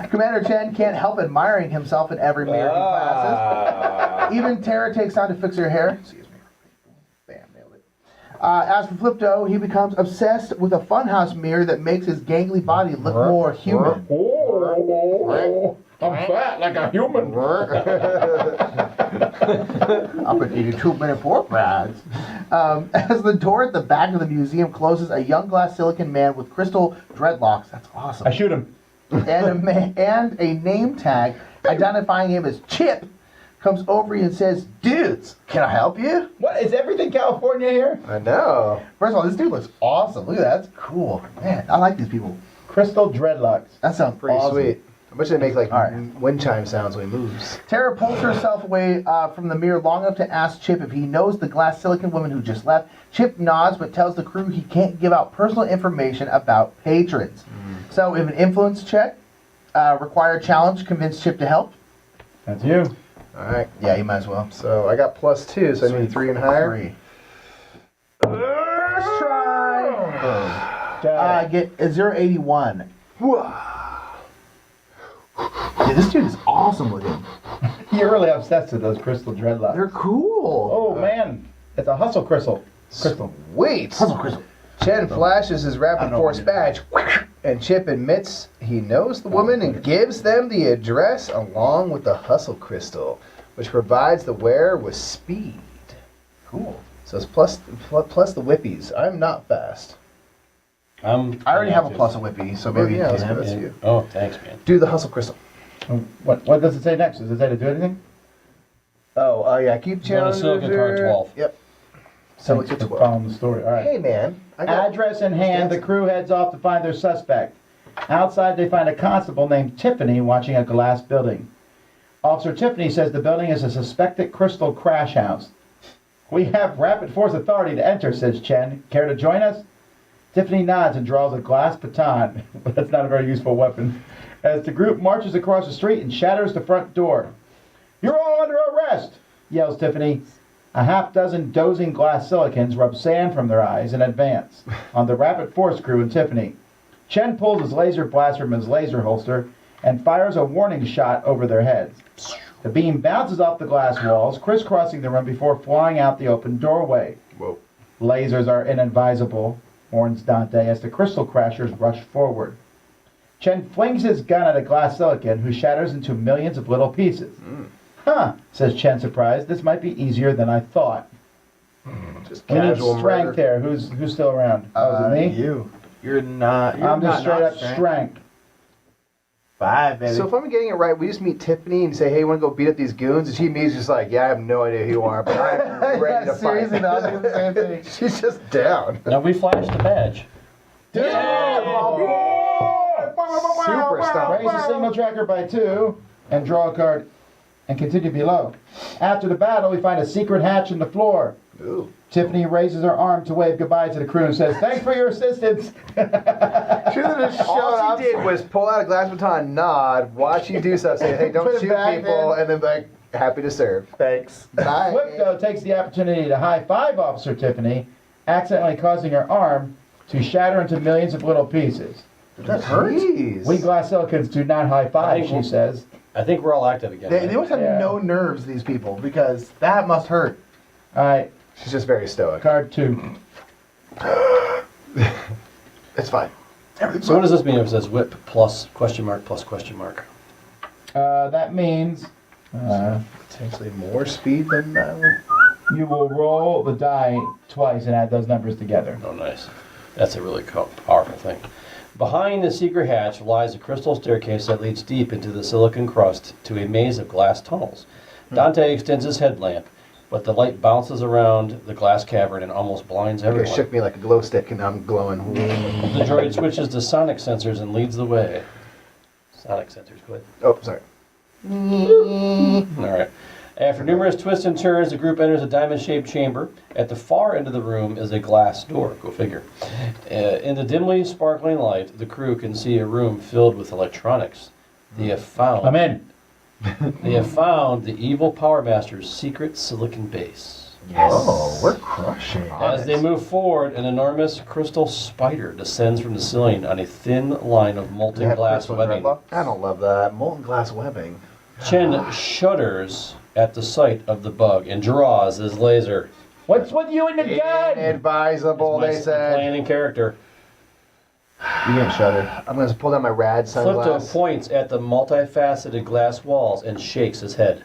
Commander Chen can't help admiring himself in every mirror he passes. Even Tara takes time to fix her hair. Excuse me. Bam, nailed it. As for Flipto, he becomes obsessed with a funhouse mirror that makes his gangly body look more human. Oh, I'm fat like a human. Up at 82-minute pork rinds. As the door at the back of the museum closes, a young glass silicon man with crystal dreadlocks, that's awesome, I shoot him. and a name tag identifying him as Chip comes over and says, "Dudes, can I help you?" What, is everything California here? I know. First of all, this dude looks awesome. Look at that. That's cool. Man, I like these people. Crystal dreadlocks. That sounds Pretty awesome. sweet. I bet they make like All right. wind chime sounds when he moves. Tara pulls herself away from the mirror long enough to ask Chip if he knows the glass silicon woman who just left. Chip nods but tells the crew he can't give out personal information about patrons. So if an influence check, required challenge, convince Chip to help. That's you. All right. Yeah, you might as well. So I got +2, so I need 3 and higher. 3. First try. Got it. Get a 081. Yeah, this dude is awesome looking. You're really obsessed with those crystal dreadlocks. They're cool. Oh man, it's a hustle crystal. Crystal. Wait. Puzzle crystal. Chen flashes his I rapid don't know force what it badge And Chip admits he knows the woman and gives them the address along with the hustle crystal, which provides the wearer with speed. Cool. So it's plus the whippies. I'm not fast. I already have a plus a whippy, so maybe yeah, you let's can go. have it. That's you. Oh, thanks, man. Do the hustle crystal. What does it say next? Does it say to do anything? Oh, yeah. Keep Go to challenging. Silicon Card 12. Yep. Thanks Silicon for 12. following the story. All right. Hey, man. I got Address in hand, the crew heads off to find their suspect. Outside, they find a constable named Tiffany watching a glass building. Officer Tiffany says the building is a suspected crystal crash house. We have rapid force authority to enter, says Chen. Care to join us? Tiffany nods and draws a glass baton, but that's not a very useful weapon, as the group marches across the street and shatters the front door. You're all under arrest, yells Tiffany. A half-dozen dozing glass silicons rub sand from their eyes and advance on the rapid force crew and Tiffany. Chen pulls his laser blaster from his laser holster and fires a warning shot over their heads. The beam bounces off the glass walls, crisscrossing the room before flying out the open doorway. Whoa. Lasers are inadvisable, warns Dante as the crystal crashers rush forward. Chen flings his gun at a glass silicon, who shatters into millions of little pieces. Huh, says Chen, surprised. This might be easier than I thought. just We need casual strength murder. here. Who's still around? Oh, is it me? You. You're not. You're I'm just not straight not up strength. 5, baby. So if I'm getting it right, we just meet Tiffany and say, "Hey, you want to go beat up these goons?" And she immediately just like, "Yeah, I have no idea who you are, but I'm ready to fight." seriously, no, I was doing the same thing. She's just down. Now we flash the badge. Super stomp. Raise the signal tracker by 2 and draw a card and continue below. After the battle, we find a secret hatch in the floor. Ooh. Tiffany raises her arm to wave goodbye to the crew and says, "Thanks for your assistance." Should have just showed All up. she did was pull out a glass baton, nod, watch you do stuff, say, "Hey, don't Put it shoot back people," in. and then like, "Happy to serve." Thanks. Bye. Flipto takes the opportunity to high-five Officer Tiffany, accidentally causing her arm to shatter into millions of little pieces. That hurts. Jeez. We glass silicons do not high-five, I think she says. I think we're all active again. They right? must have Yeah. no nerves, these people, because that must hurt. All right, She's just very stoic. card 2. It's fine. So what does this mean if it says whip plus question mark plus question mark? That means Potentially more speed than that. you will roll the die twice and add those numbers together. Oh, nice. That's a really powerful thing. Behind the secret hatch lies a crystal staircase that leads deep into the silicon crust to a maze of glass tunnels. Dante extends his headlamp, but the light bounces around the glass cavern and almost blinds It everyone. shook me like a glow stick, and I'm glowing. The droid switches to sonic sensors and leads the way. Sonic sensors, good. Oh, sorry. All right. After numerous twists and turns, the group enters a diamond-shaped chamber. At the far end of the room is a glass door. Go figure. In the dimly sparkling light, the crew can see a room filled with electronics. They have found. I'm in. They have found the evil Power Master's secret silicon base. Oh, we're crushing. As they move forward, an enormous crystal spider descends from the ceiling on a thin line of molten glass webbing. I don't love that. Molten glass webbing. Chen shudders at the sight of the bug and draws his laser. What's with you and the gun? Inadvisable, they said. Playing in character. You didn't shudder. I'm going to pull down my rad Flipto sunglasses. points at the multifaceted glass walls and shakes his head.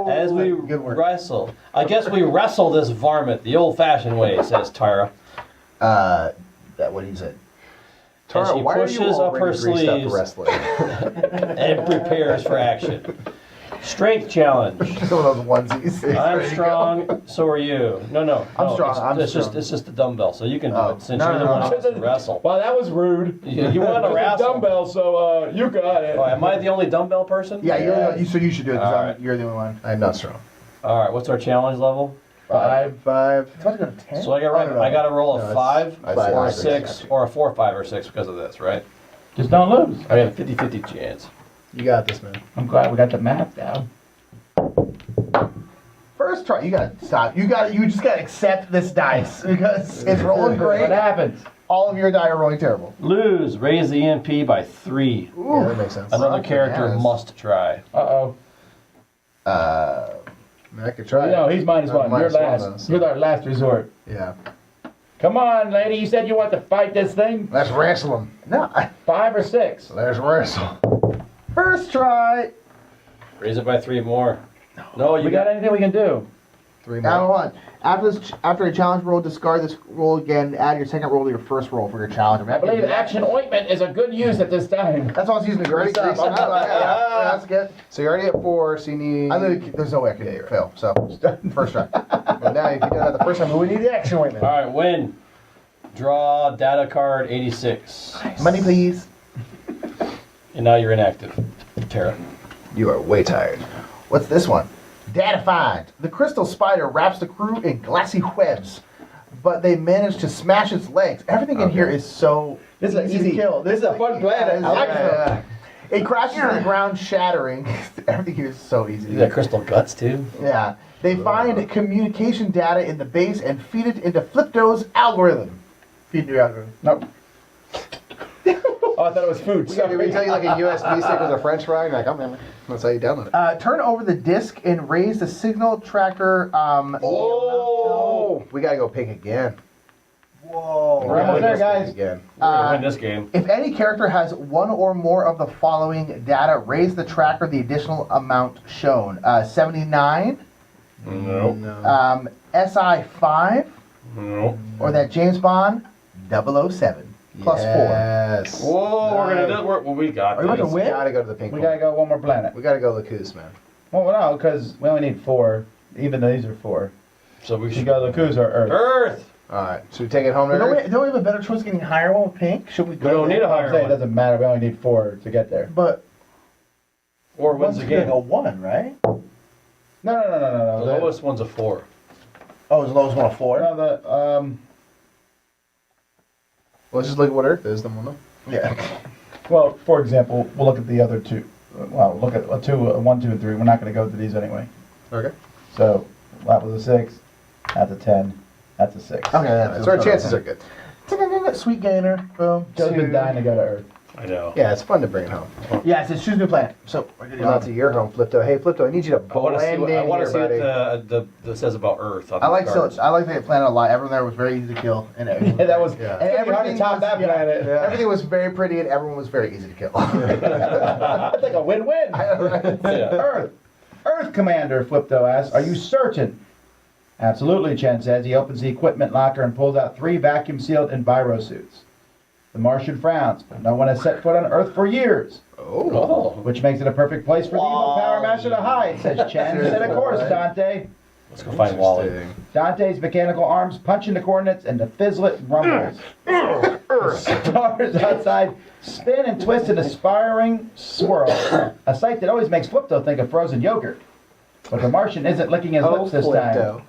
As we Good work. wrestle, I guess we wrestle this varmint the old-fashioned way, says Tara. That what he said. Tara, she why are pushes you up her already greased up sleeves. for wrestling? And prepares for action. Strength challenge. Some of those onesies. I'm strong, so are you. No. I'm strong, It's I'm just the dumbbell, so you can do Oh, it since no, you're the no, one no. who wants to wrestle. Well, that was rude. You want to It's a wrestle? dumbbell, so you got it. Oh, am I the only dumbbell person? Yeah, you're the, so you should do it. 'cause All I'm- right. You're the only one. I'm not strong. All right. What's our challenge level? 5. 5. It's about to go to 10. So I got to roll No, a it's 5 I or a say 6 or a 4, 5, or 6 because of this, right? Just don't lose. I got a 50-50 chance. You got this, man. I'm glad we got the math down. First try. You gotta stop. You just gotta accept this dice because it's rolling What great. happens? All of your die are rolling terrible. Lose. Raise the EMP by 3. Yeah, that makes sense. Another Rock character bananas. must try. Uh-oh. I mean, I could try. No, he's minus I'm 1. You're minus one, last. though, so- You're our last resort. Yeah. Come on, lady. You said you want to fight this thing? Let's wrestle him. No, 5 or 6? Let's wrestle. first try. Raise it by 3 more. No, you We got anything we can do? 3 Now, more. hold on. After a challenge roll, discard this roll again. Add your second roll to your first roll for your challenge. I believe action ointment is a good use at this time. That's all I was using to You already grease up. greased up. Yeah, that's good. So you're already at 4, so you need. There's no way I can fail. So, first try. Well, now, if you done that the first time, we need the action ointment. All right, win. Draw data card 86. Money, please. And now you're inactive. Tara. You are way tired. What's this one? Data find. The crystal spider wraps the crew in glassy webs, but they manage to smash its legs. Everything in here is so This is an easy to easy- kill. this is a fun planet. I like Yeah. it. It crashes to the ground, shattering. Everything here is so easy. You got crystal guts, too? Yeah. They find communication data in the base and feed it into Flipto's algorithm. Feed your algorithm. Nope. Oh, I thought it was food. We tell you like a USB stick with a French fry, and you're like, oh man, that's how you download it. Turn over the disc and raise the signal tracker. Oh, we gotta go pick again. Whoa. We're almost there, guys. Again. We're gonna win this game. If any character has one or more of the following data, raise the tracker the additional amount shown. 79, Nope. SI 5, Nope. or that James Bond 007 plus 4. Yes. Whoa, we're gonna do it. Well, we got Are you about to this. win? We gotta go to the pink We one. gotta go one more planet. We gotta go Lacoos, man. Well, no, because we only need 4. Even though these are 4. So we We should go Lacuz or Earth. Earth. All right, should we take it home to Don't Earth? we have a better choice getting a higher one with pink? Should we We don't need a I'm higher saying it one. doesn't matter. We only need 4 to get there. But Or wins the game. go 1, right? No. The lowest one's a 4. Oh, is the lowest one a 4? No, the Let's just look at what Earth is, then we'll know. Yeah. well, for example, we'll look at the other 2. Well, look at 1, 2, and 3. We're not going to go to these anyway. Okay. So that was a 6. That's a 10. That's a 6. Okay, that's So our chances are good. Sweet gainer. Boom. Joe's been dying to go to Earth. I know. Yeah, it's fun to bring it home. Yes, it's choose new planet. So we're good. Well, not to your home, Flipto. Hey, Flipto, I need you to I want to see blend what, in I want to here, see buddy. what the says about Earth. On I like these cards. so I like the planet a lot. Everyone there was very easy to kill, and Yeah, that was. Yeah. And everything hard to top that planet. Yeah. Everything was very pretty, and everyone was very easy to kill. That's like a win-win. Yeah. Earth Commander, Flipto asks, are you certain? Absolutely, Chen says. He opens the equipment locker and pulls out 3 vacuum-sealed enviro suits. The Martian frowns, but no one has set foot on Earth for years, Oh. which makes it a perfect place for the evil Power Master to hide, says Chen. And of course, Dante. Let's go find Wally. Interesting. Dante's mechanical arms punch into coordinates and the fizzlet rumbles. The stars outside spin and twist in a spiraling swirl, a sight that always makes Flipto think of frozen yogurt. But the Martian isn't licking his lips this time.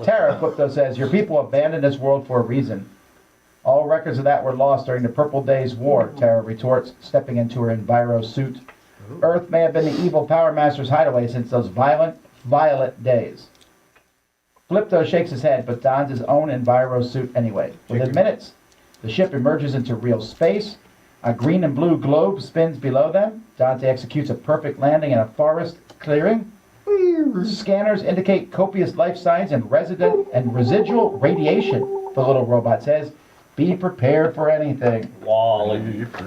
Tara, Flipto says, your people abandoned this world for a reason. All records of that were lost during the Purple Days War, Tara retorts, stepping into her enviro suit. Earth may have been the evil Power Master's hideaway since those violent, violet days. Flipto shakes his head, but dons his own enviro suit anyway. Within minutes, the ship emerges into real space. A green and blue globe spins below them. Dante executes a perfect landing in a forest clearing. Scanners indicate copious life signs and residual radiation, the little robot says. Be prepared for anything. Wally. All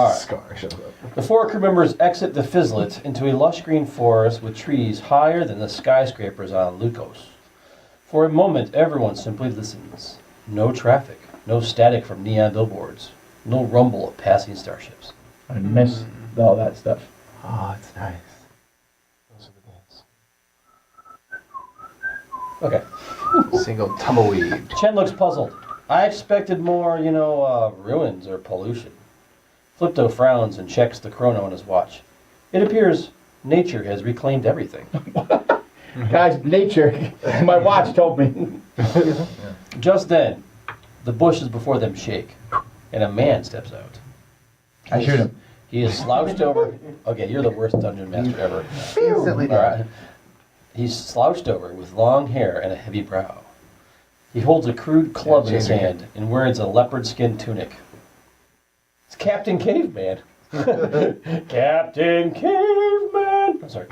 right. Scar shows up. The 4 crew members exit the Fizzlet into a lush green forest with trees higher than the skyscrapers on Lucos. For a moment, everyone simply listens. No traffic, no static from neon billboards, no rumble of passing starships. I miss all that stuff. Oh, it's nice. Okay. Single tumbleweed. Chen looks puzzled. I expected more, ruins or pollution. Flipto frowns and checks the chrono on his watch. It appears nature has reclaimed everything. Guys, nature, my watch told me. Just then, the bushes before them shake, and a man steps out. I shoot him. He is slouched over. Okay, you're the worst dungeon master ever. Instantly All dead. right. He's slouched over with long hair and a heavy brow. He holds a crude club in his hand and wears a leopard skin tunic. It's Captain Caveman. Captain Caveman! caveman! I'm sorry.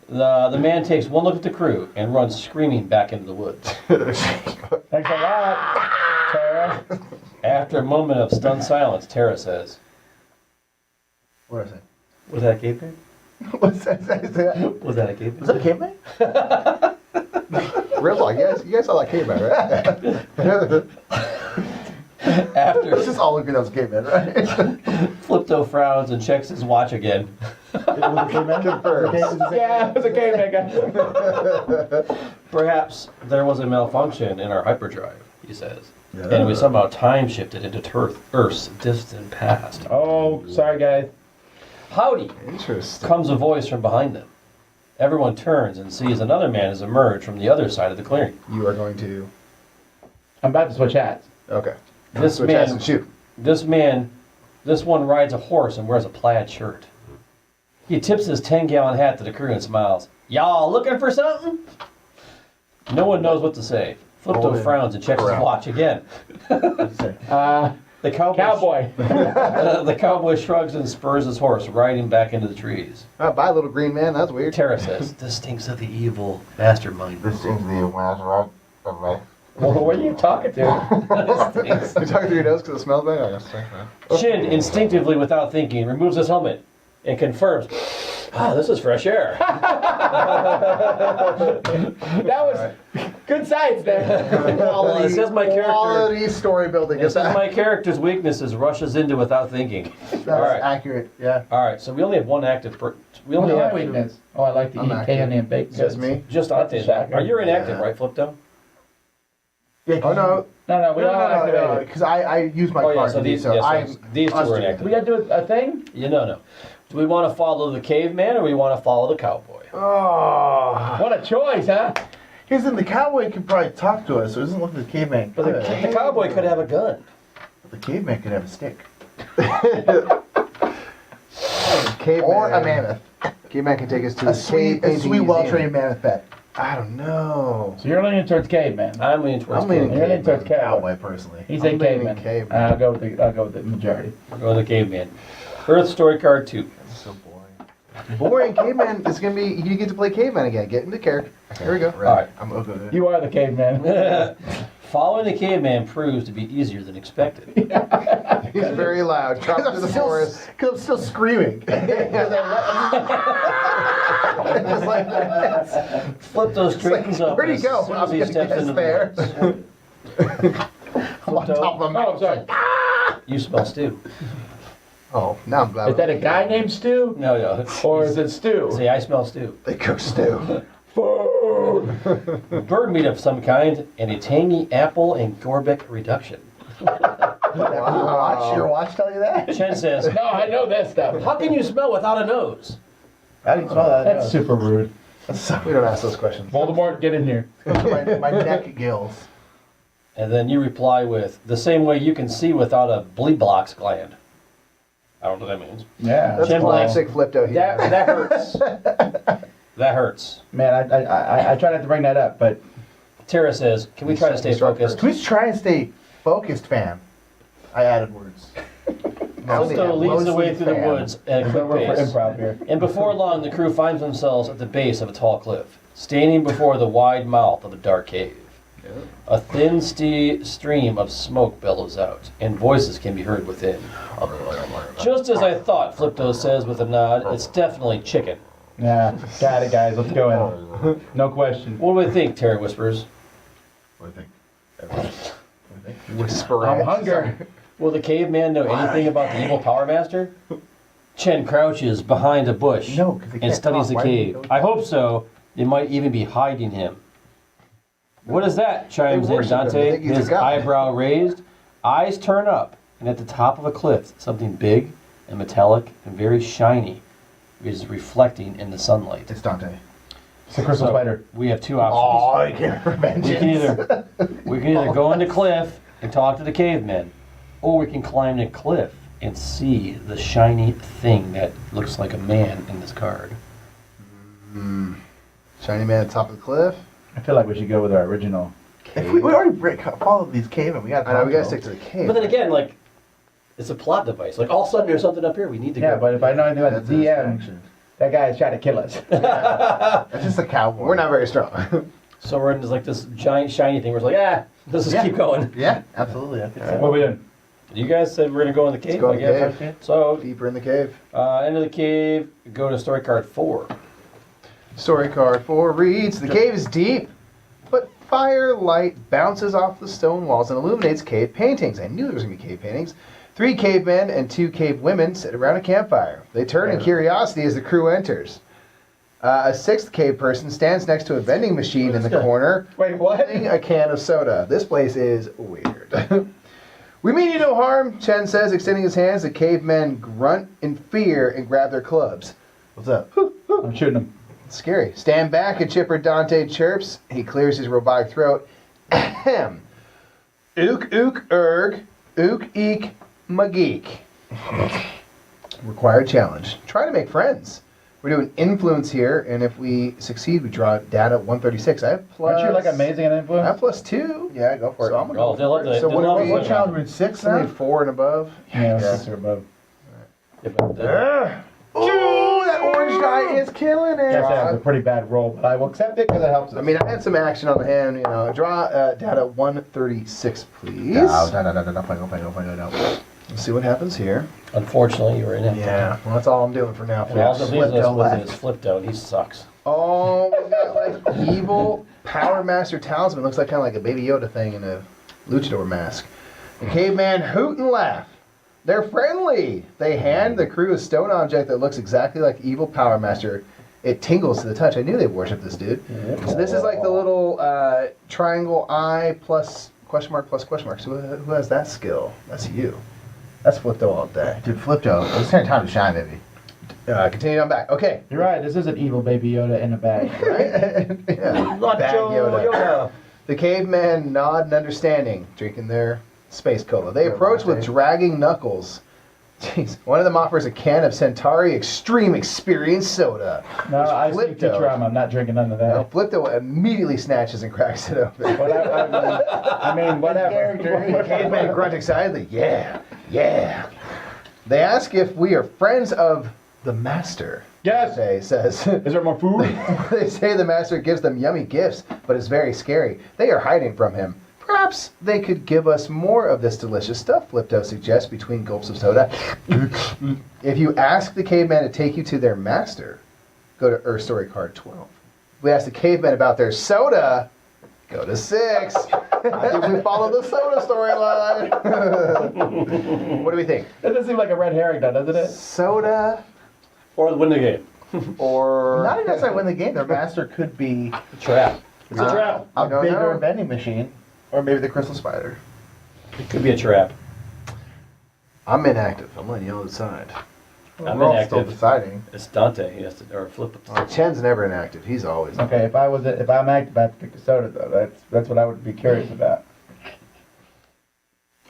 The man takes one look at the crew and runs screaming back into the woods. Thanks a lot, Tara. After a moment of stunned silence, Tara says, What is it? "Was that a caveman? What's that? Was that a caveman?" Was that a caveman? Real talk, you guys saw that caveman, right? After Let's just all agree that was a caveman, right? Flipto frowns and checks his watch again. Confirms. Yeah, it was a caveman guy. Perhaps there was a malfunction in our hyperdrive, he says. And we somehow time shifted into Earth's distant past. Oh, sorry, guys. Howdy, Interesting. comes a voice from behind them. Everyone turns and sees another man has emerged from the other side of the clearing. You are going to. I'm about to switch hats. Okay. This Switch ass man, and shoot. this one rides a horse and wears a plaid shirt. He tips his 10-gallon hat to the crew and smiles. Y'all looking for something? No one knows what to say. Flipto frowns and checks his watch again. The Cowboy. the cowboy shrugs and spurs his horse, riding back into the trees. Bye, little green man. That's weird. Tara says, "This stinks of the evil mastermind." This seems to be a master of my. Well, what are you talking to? You're talking through your nose because it smells bad? Oh, yes, Shin, instinctively, without thinking, removes his helmet and confirms, this is fresh air. That was good science there. Well, it says my character. Quality story building. It says my character's weaknesses rushes into without thinking. That's All right. accurate. Yeah. All right, so we only have one active we Only only my have weakness. Oh, I like to I'm eat active. candy and baked Just goods. me? just That's a active. shocker. Are you inactive, Yeah. right, Flipto? Yeah. Oh, no. No, we all activated. Because I use my Oh, yeah, card so to do these, so. yeah, so I'm these two are frustrated. inactive. We gotta do a thing? No. Do we want to follow the caveman or we want to follow the cowboy? Oh. What a choice, huh? Here's the cavalier could probably talk to us, so it doesn't look like the caveman. But the cowboy could have a gun. The caveman could have a stick. Caveman. Or a mammoth. Caveman can take us to A his sweet, cave painting museum. well-trained mammoth pet. I don't know. So you're leaning towards caveman. I'm leaning towards I'm leaning caveman. You're leaning towards cowboy. Cowboy, personally. He's a I'm leaning caveman. caveman. I'll go with the majority. Go the caveman. Earth story card 2. That's so boring. Boring. Caveman is going to be, you get to play caveman again. Get into character. Here we go. All right. I'm okay. You are the caveman. Following the caveman proves to be easier than expected. He's very loud. Drops into the forest. Because I'm still screaming. It's like, Flipto straightens up. where'd he as go? soon I'm as he gonna steps guess into there. the woods. I'm on top of a Oh, mountain. I'm sorry. You smell stew. Oh, now I'm glad. Is that a guy named Stu? No. Or is it Stu? Say, I smell stew. They cook stew. Bird meat of some kind and a tangy apple and Gorbic reduction. Your watch tell you that? Chen says, No, I know that stuff. how can you smell without a nose? I didn't smell that. That's super rude. We don't ask those questions. Voldemort, get in here. my neck gills. And then you reply with, the same way you can see without a Bleebox gland. I don't know what that means. Yeah. That's Chen classic Flipto here. That hurts. That hurts. Man, I try not to bring that up, but Tara says, can we try to stay focused? Can we try and stay focused, fam? I added words. Flipto leads the way through the woods at a quick we're for pace. improv here. And before long, the crew finds themselves at the base of a tall cliff, standing before the wide mouth of a dark cave. A thin stream of smoke bellows out, and voices can be heard within. Just as I thought, Flipto says with a nod, it's definitely chicken. Yeah, got it, guys. Let's go in. No question. What do we think? Tara whispers. What do you think? Whisper. I'm hungry. Will the caveman know anything about the evil Power Master? Chen crouches behind a bush No, 'cause they and can't studies talk. the Why do you cave. know? I hope so. They might even be hiding him. What is that? Chimes They in worship him. They Dante, think he's a his god. eyebrow raised. Eyes turn up, and at the top of a cliff, something big and metallic and very shiny is reflecting in the sunlight. It's Dante. It's a crystal So, spider. we have two options. Oh, you can't revenge We can either go on the cliff and talk to the cavemen, or we can climb the cliff and see the shiny thing that looks like a man in this card. Shiny man at the top of the cliff. I feel like we should go with our original. If we already followed these cavemen, we got. I know, we gotta stick to the cave. But then again, like, it's a plot device. Like, all of a sudden there's something up here we need to Yeah, go. but if I know anything about That's the a DM, distraction. That guy is trying to kill us. That's just a cowboy. We're not very strong. So we're in this giant shiny thing. We're just like, let's just keep going. Yeah, absolutely. I could say. What are we doing? You guys said we're gonna go in the cave. go in I the guess. cave. So Deeper in the cave. into the cave. Go to story card 4. Story card 4 reads, the cave is deep, but firelight bounces off the stone walls and illuminates cave paintings. I knew there was going to be cave paintings. 3 cavemen and 2 cave women sit around a campfire. They turn in curiosity as the crew enters. A 6th cave person stands next to a vending machine in the corner, Wait, what? holding a can of soda. This place is weird. We mean you no harm, Chen says, extending his hands. The cavemen grunt in fear and grab their clubs. What's up? I'm shooting him. Scary. Stand back, and Chipper Dante chirps. He clears his robotic throat. Ahem. Ook ook erg. Ook eek mageek. Required challenge. Try to make friends. We're doing influence here, and if we succeed, we draw data 136. I have plus... Aren't you like amazing at I influence? have plus 2. Yeah, go for it. So I'm gonna Oh, go they'll for have it. to- So what they'll are have we? to- What challenge? We're in 6 We now? need 4 and above. Yeah, Yeah. 6 or above. Yeah, but Ooh, that orange guy is killing it. Yes, that was a pretty bad roll, but I will accept it because it helps us. I mean, I had some action on the hand. You know, draw data 136, please. No, no. Let's see what happens here. unfortunately, you were in it. Yeah, well, that's all I'm doing for now. And also, Flip these don't was laugh. his flip out. He sucks. Oh, we got like evil Power Master Talisman. Looks like kind of like a Baby Yoda thing in a luchador mask. The caveman hoot and laugh. They're friendly. They hand the crew a stone object that looks exactly like evil Power Master. It tingles to the touch. I knew they worshipped this dude. So this is like the little triangle eye plus question mark plus question mark. So who has that skill? That's you. That's Flipto all day. Dude, Flipto. It's time to shine, baby. Continue on back. Okay. You're right, this is an evil Baby Yoda in a bag. Yeah. Bag Yoda. The cavemen nod in understanding, drinking their space cola. They approach with dragging knuckles. Jeez. One of them offers a can of Centauri Extreme Experience soda. No, I see Flipto. Futurama. I'm not drinking none of Now, that. Flipto immediately snatches and cracks it open. But I mean, whatever. The cavemen grunt excitedly. Yeah. They ask if we are friends of the master. Yes. Jay says. Is there more food? They say the master gives them yummy gifts, but is very scary. They are hiding from him. Perhaps they could give us more of this delicious stuff, Flipto suggests between gulps of soda. If you ask the caveman to take you to their master, go to Earth Story card 12. We ask the caveman about their soda, go to 6. I think we follow the soda storyline. What do we think? That doesn't seem like a red herring, though, doesn't it? Soda Or win the game. or... Not even necessarily win the game. Their master could be A trap. It's a trap. a I don't bigger know. vending machine. Or maybe the crystal spider. It could be a trap. I'm inactive. I'm letting y'all decide. I'm We're all still inactive. deciding. It's Dante. He has to, or flip it. Chen's never inactive. He's always Okay, if I'm active, I have to pick the soda, though. That's what I would be curious about.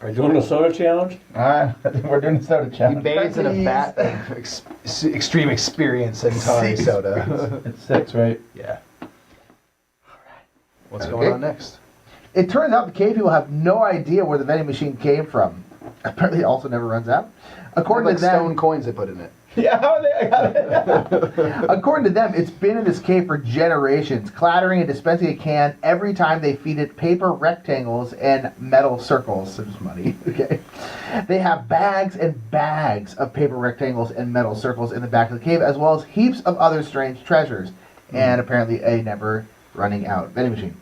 Are you doing a soda challenge? Alright, we're doing the soda He challenge. bathes in a vat of extreme experience Centauri soda. It's 6, right? Yeah. What's going on next? It turns out the cave people have no idea where the vending machine came from. Apparently, it also never runs out. According Like to them, stone coins they put in it. Yeah, how are they? I got it. according to them, it's been in this cave for generations, clattering and dispensing a can every time they feed it paper rectangles and metal circles. So just money, okay? They have bags and bags of paper rectangles and metal circles in the back of the cave, as well as heaps of other strange treasures, and apparently a never running out vending machine.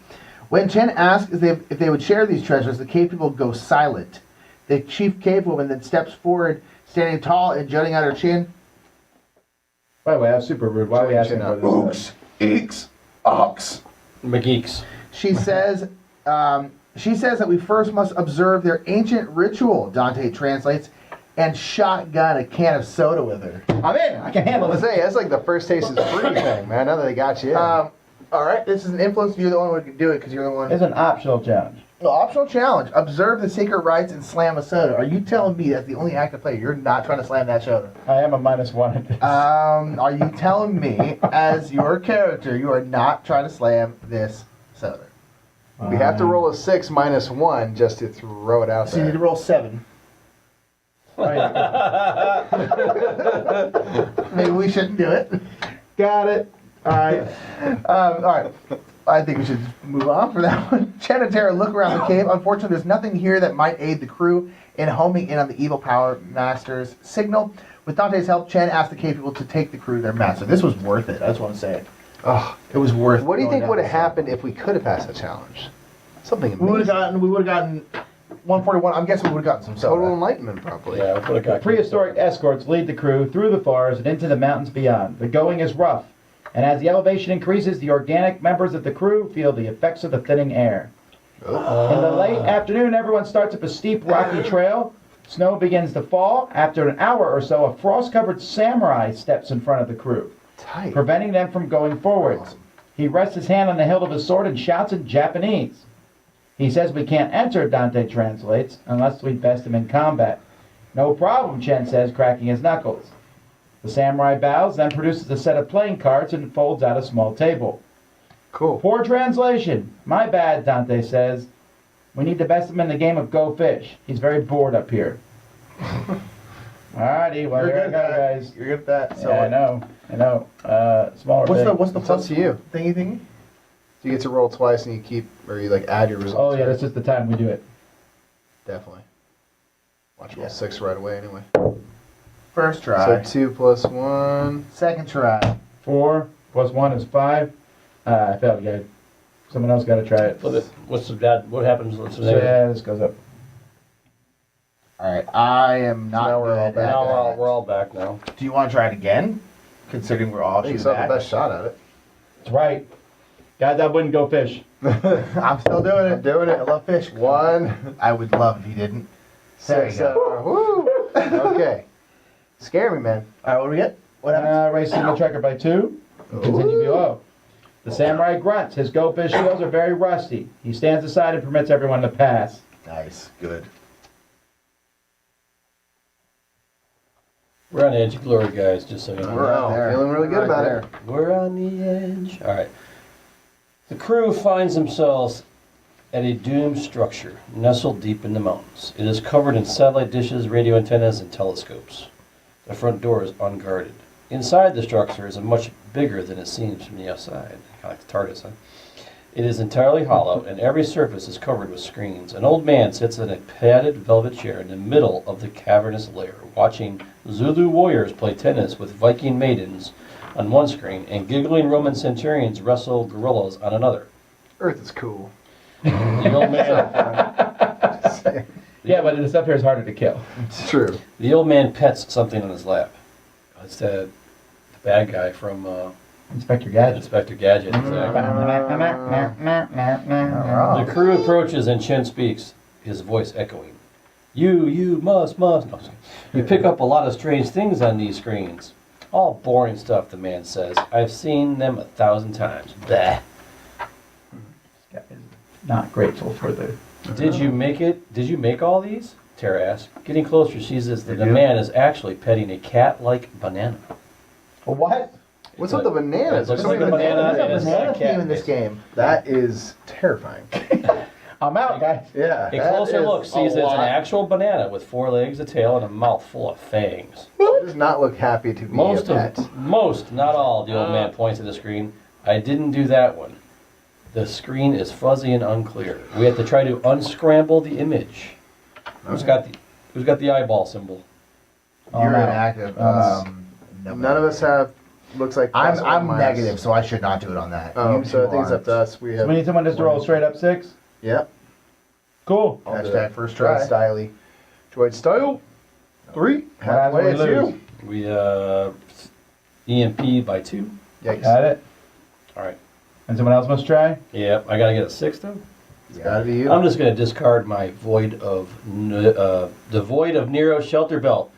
When Chen asks if they would share these treasures, the cave people go silent. The chief cave woman then steps forward, standing tall and jutting out her chin. By the way, that's super rude. Why are we asking Chin up. for this? Eeks, ox. McGeeks. She says that we first must observe their ancient ritual, Dante translates, and shotgun a can of soda with her. I'm in. I can handle Let's this. say that's like the first taste is free thing, man. Now that they got you in. All right, this is an influence. You're the only one who can do it because you're the one. It's an optional challenge. No, optional challenge. Observe the secret rites and slam a soda. Are you telling me that's the only active player you're not trying to slam that soda? I am a -1 at this. Are you telling me, as your character, you are not trying to slam this soda? We have to roll a 6 minus 1 just to throw it out So you need there. to roll 7. Maybe we shouldn't do it. Got it. All right. All right. I think we should move on for that one. Chen and Tara look around the cave. Unfortunately, there's nothing here that might aid the crew in homing in on the evil Power Master's signal. With Dante's help, Chen asked the cave people to take the crew to their master. This was worth it. I just want to say it. Oh, It was worth it. what do you going think down would have this road. happened if we could have passed the challenge? Something We would amazing. have gotten 141. I'm guessing we would have gotten some Total soda. enlightenment, probably. Yeah, we would've got Prehistoric escorts lead the crew through the forest and into the mountains beyond. The going is rough, and as the elevation increases, the organic members of the crew feel the effects of the thinning air. In the late afternoon, everyone starts up a steep, rocky trail. Snow begins to fall. After an hour or so, a frost-covered samurai steps in front of the crew, Tight. preventing them from going forwards. He rests his hand on the hilt of his sword and shouts in Japanese. He says we can't enter, Dante translates, unless we best him in combat. No problem, Chen says, cracking his knuckles. The samurai bows, then produces a set of playing cards and folds out a small table. Cool. Poor translation. My bad, Dante says. We need to best him in the game of Go Fish. He's very bored up here. Alrighty, well, You're here I good, go, guys. guys. You're good at that. So Yeah, I know. Smaller what's the thing. what's the It's plus up to you. thingy? You get to roll twice and you keep, or you like add your results. Oh, yeah, right? that's just the time we do it. Definitely. Watch roll Yeah. 6 right away anyway. First try. So 2 plus 1. Second try. 4 plus 1 is 5. I failed again. Someone else got to try it. What's the bad? What happens? What's the So, negative? yeah, this goes up. All right. I am not now we're all good back. at Now that. we're all back now. Do you want to try it again? Considering we're all I think you shooting still have back. the best shot at it. That's right. Guys, I wouldn't go fish. I'm still doing it. I'm doing it. I love fish. 1. I would love if you didn't. There you 6. go. Woo! Okay. Scare me, man. All right, what do we get? What happened? Race single tracker by 2. Continue below. The samurai grunts. His Go Fish shields are very rusty. He stands aside and permits everyone to pass. Nice. Good. We're on the edge of glory, guys, just so you know. We're right out there. Feeling really good Right about there. it. We're on the edge. All right. The crew finds themselves at a doomed structure nestled deep in the mountains. It is covered in satellite dishes, radio antennas, and telescopes. The front door is unguarded. Inside the structure is much bigger than it seems from the outside. Kind of like the TARDIS, huh? It is entirely hollow, and every surface is covered with screens. An old man sits in a padded velvet chair in the middle of the cavernous lair, watching Zulu warriors play tennis with Viking maidens on one screen and giggling Roman centurions wrestle gorillas on another. Earth is cool. The old man, Yeah, but the stuff here is harder to kill. It's true. the old man pets something on his lap. It's the bad guy from Inspector Gadget. Inspector Gadget. Exactly. The crew approaches and Chen speaks, his voice echoing. You must. No, sorry. You pick up a lot of strange things on these screens. All boring stuff, the man says. I've seen them 1,000 times. Bah. This guy is not grateful for the... Did you make it? Did you make all these? Tara asks. Getting closer, she says that the do. man is actually petting a cat-like banana. What? What's with the bananas? Looks There's like a banana There's a and it's banana not a cat. theme in this game. That is terrifying. I'm out, guys. Yeah. A that closer is look a sees that it's an lot. actual banana with 4 legs, a tail, and a mouth full of fangs. It does not look happy to be Most, a pet. not all, the old man points at the screen. I didn't do that one. The screen is fuzzy and unclear. We have to try to unscramble the image. Who's got the eyeball symbol? You're I'm out. inactive. None of us have. Looks like. I'm plus or I'm minus. negative, so I should not do it on that. Oh, You so I two think it's are. up to us. We So have. we need someone just to roll straight up 6? Yep. Cool. I'll do Hashtag it. first Droid try. style. Droid style. 3. Halfway, we it's lose? you. We EMP by 2. Yikes. Got it. All right. And someone else must try? Yeah, I gotta get a 6 though. It's gotta be you. I'm just gonna discard my the void of Nero's shelter belt.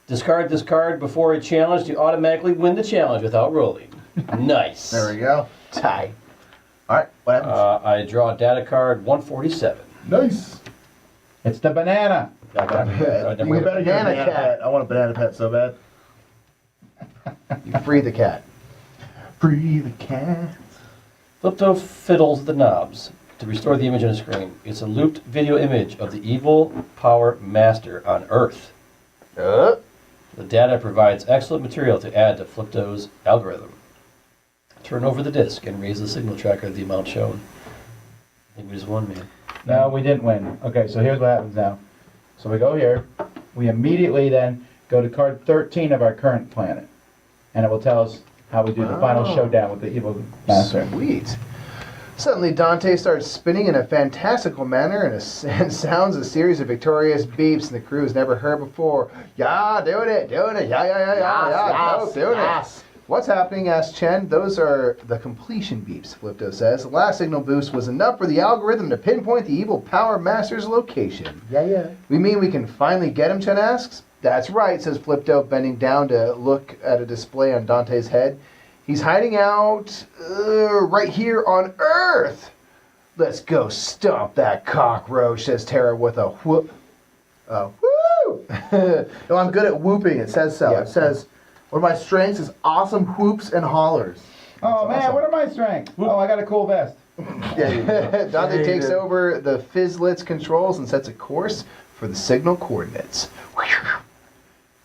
Discard this card before a challenge to automatically win the challenge without rolling. Nice. There we go. tie. All right. What happens? I draw a data card 147. Nice. It's the banana. You better get a Banana banana cat. pet. I want a banana pet so bad. You free the cat. Free the cat. Flipto fiddles the knobs to restore the image on the screen. It's a looped video image of the evil power master on Earth. Uh, The data provides excellent material to add to Flipto's algorithm. Turn over the disk and raise the signal tracker of the amount shown. I think we just won, man. No, we didn't win. Okay, so here's what happens now. So we go here. We immediately then go to card 13 of our current planet. And it will tell us how we do the final Oh. showdown with the evil master. Sweet. Suddenly, Dante starts spinning in a fantastical manner and sounds a series of victorious beeps the crew has never heard before. Yeah, doing it, doing it. What's happening? Asks Chen. Those are the completion beeps, Flipto says. The last signal boost was enough for the algorithm to pinpoint the evil Power Master's location. Yeah. We mean we can finally get him, Chen asks. That's right, says Flipto, bending down to look at a display on Dante's head. He's hiding out right here on Earth. Let's go stomp that cockroach, says Tara with a whoop. Woo! No, I'm good at whooping. It says so. Yeah. It says, one of my strengths is awesome whoops and hollers. Oh man, awesome. what are my strengths? Oh, I got a cool vest. Dante takes over the Fizzlet's controls and sets a course for the signal coordinates.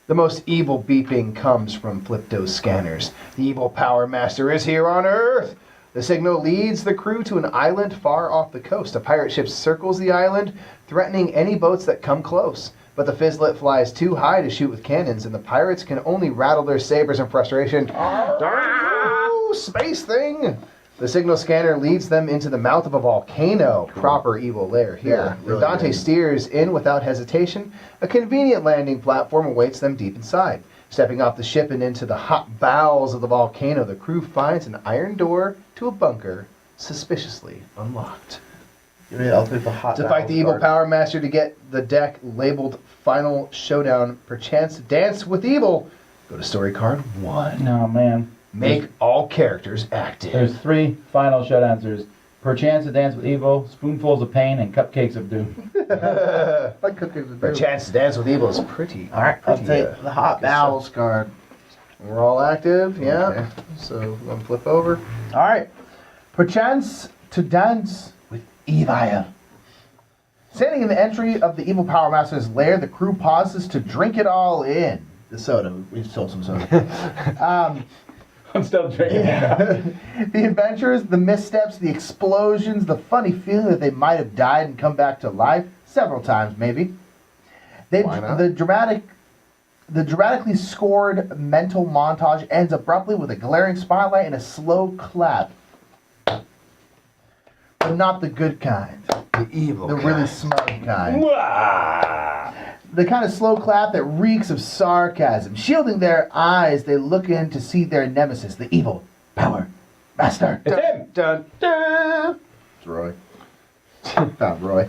The most evil beeping comes from Flipto's scanners. The evil Power Master is here on Earth. The signal leads the crew to an island far off the coast. A pirate ship circles the island, threatening any boats that come close. But the Fizzlet flies too high to shoot with cannons, and the pirates can only rattle their sabers in frustration. Oh, space thing! The signal scanner leads them into the mouth of a volcano. Proper evil lair here. Yeah, really Dante good. steers in without hesitation. A convenient landing platform awaits them deep inside. Stepping off the ship and into the hot bowels of the volcano, the crew finds an iron door to a bunker, suspiciously unlocked. I'll take the hot To fight the evil Power Master to get the deck labeled Final Showdown, perchance to dance with evil, go to story card 1. No man. Make all characters active. There's 3 final showdowns. There's Perchance to Dance with Evil, Spoonfuls of Pain, and Cupcakes of Doom. Like cookies with Perchance to dance with evil is pretty. All right, I'll pretty, take the hot bowels card. We're all active, yeah. Okay. So I'm gonna flip over. All right. Perchance to dance with evil. Standing in the entry of the evil Power Master's lair, the crew pauses to drink it all in. The soda. We sold some soda. I'm still drinking. The adventures, the missteps, the explosions, the funny feeling that they might have died and come back to life several times, maybe. Why not? The dramatically scored mental montage ends abruptly with a glaring spotlight and a slow clap. But not the good kind. The evil. The really smug kind. The kind of slow clap that reeks of sarcasm. Shielding their eyes, they look in to see their nemesis, the evil Power Master. It's him! Dun, dun. It's Roy. Found Roy.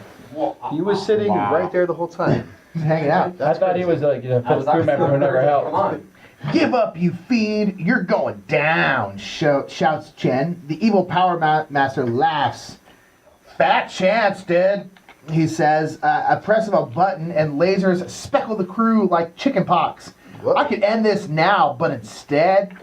He was sitting right there the whole time. He's hanging out. I thought he was like a fifth crew member who never helped. Give up, you fiend! You're going down! Shouts Chen. The evil Power Master laughs. Fat chance, dude! He says. A press of a button and lasers speckle the crew like chicken pox. What? I could end this now, but instead...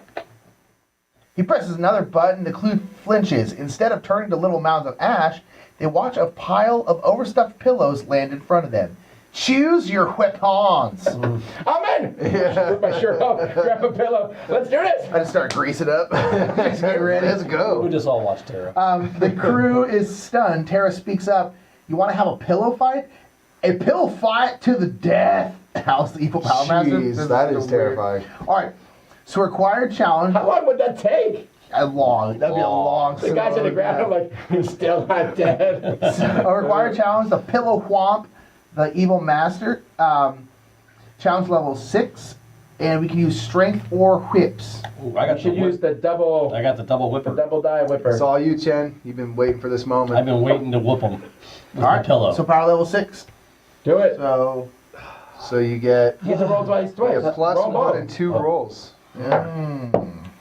He presses another button, the crew flinches. Instead of turning to little mounds of ash, they watch a pile of overstuffed pillows land in front of them. Choose your weapons! I'm in! Rip my shirt off, grab a pillow. Let's do this! I just start greasing up. Just get ready. Let's We go. just all watched Tara. The crew is stunned. Tara speaks up. You want to have a pillow fight? A pillow fight to the death. How's the evil Power Master? Jeez, that is so weird. terrifying. All right. So required challenge. How long would that take? That'd be a long. The guy's in the ground, I'm like, he's still not dead. A required challenge. The pillow whomp. The evil master. Challenge level 6, and we can use strength or whips. Ooh, I I got the should use whip. the double, I got the double the whipper. double die whipper. It's all you, Chen. You've been waiting for this moment. I've been waiting to whoop him with All my right. pillow. So power level 6. Do it. So So you get You get to roll twice. a plus Roll 1 both. and 2 Oh. rolls. Yeah.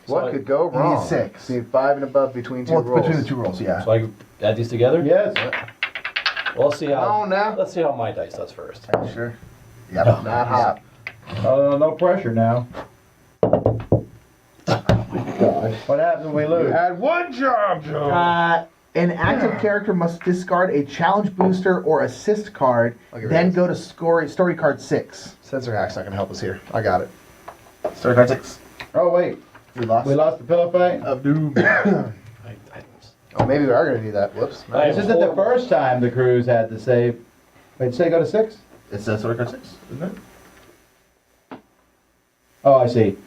What So could go need wrong? 6. Need 5 and above between 2 well, rolls. between the 2 rolls, yeah. So I can add these together? Yes. Well, let's see how. Oh, now. Let's see how my dice does first. Sure. Yep. Oh, Not hot. No pressure now. What happens when we You lose? had one job, Joe. An active character must discard a challenge booster or assist card, then go to story card 6. Sensor hack's not going to help us here. I got it. Story card 6. Oh, wait. We lost. We lost the pillow fight? Of doom. Oh, maybe we are going to do that. Whoops. I This am isn't the horrible. first time the crews had to save. Wait, say go to 6? It says story card 6, isn't it? Oh, I see.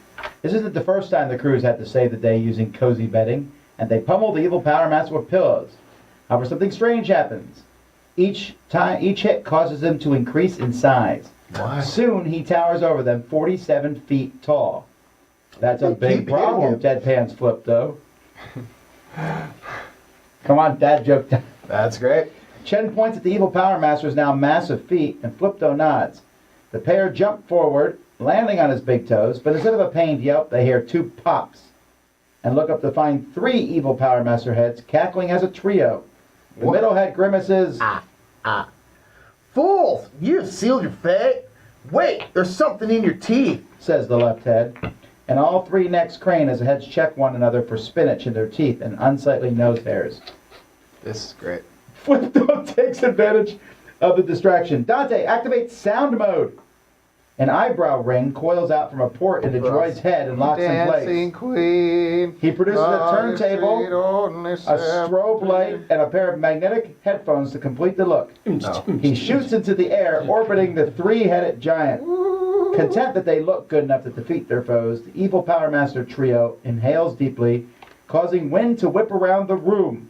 This isn't the first time the crews had to save the day using cozy bedding, and they pummel the evil Power Master with pillows. However, something strange happens. Each hit causes them to increase in size. What? Soon he towers over them 47 feet tall. That's a big Keep problem, hitting Deadpan's Flip, though. Come on, dad joke time. That's great. Chen points at the evil Power Master's now massive feet, and Flipto nods. The pair jump forward, landing on his big toes, but instead of a pained yelp, they hear 2 pops, and look up to find 3 evil Power Master heads cackling as a trio. The What? middle head grimaces, Fools! You have sealed your fate. Wait, there's something in your teeth. says the left head, and all 3 necks crane as the heads check one another for spinach in their teeth and unsightly nose hairs. This is great. Flipto takes advantage of the distraction. Dante activates sound mode. An eyebrow ring coils out from a port in the droid's head and locks in Dancing place. Queen. He produces a turntable, a strobe light, and a pair of magnetic headphones to complete the look. He shoots into the air, orbiting the 3-headed giant. Content that they look good enough to defeat their foes, the evil Power Master trio inhales deeply, causing wind to whip around the room.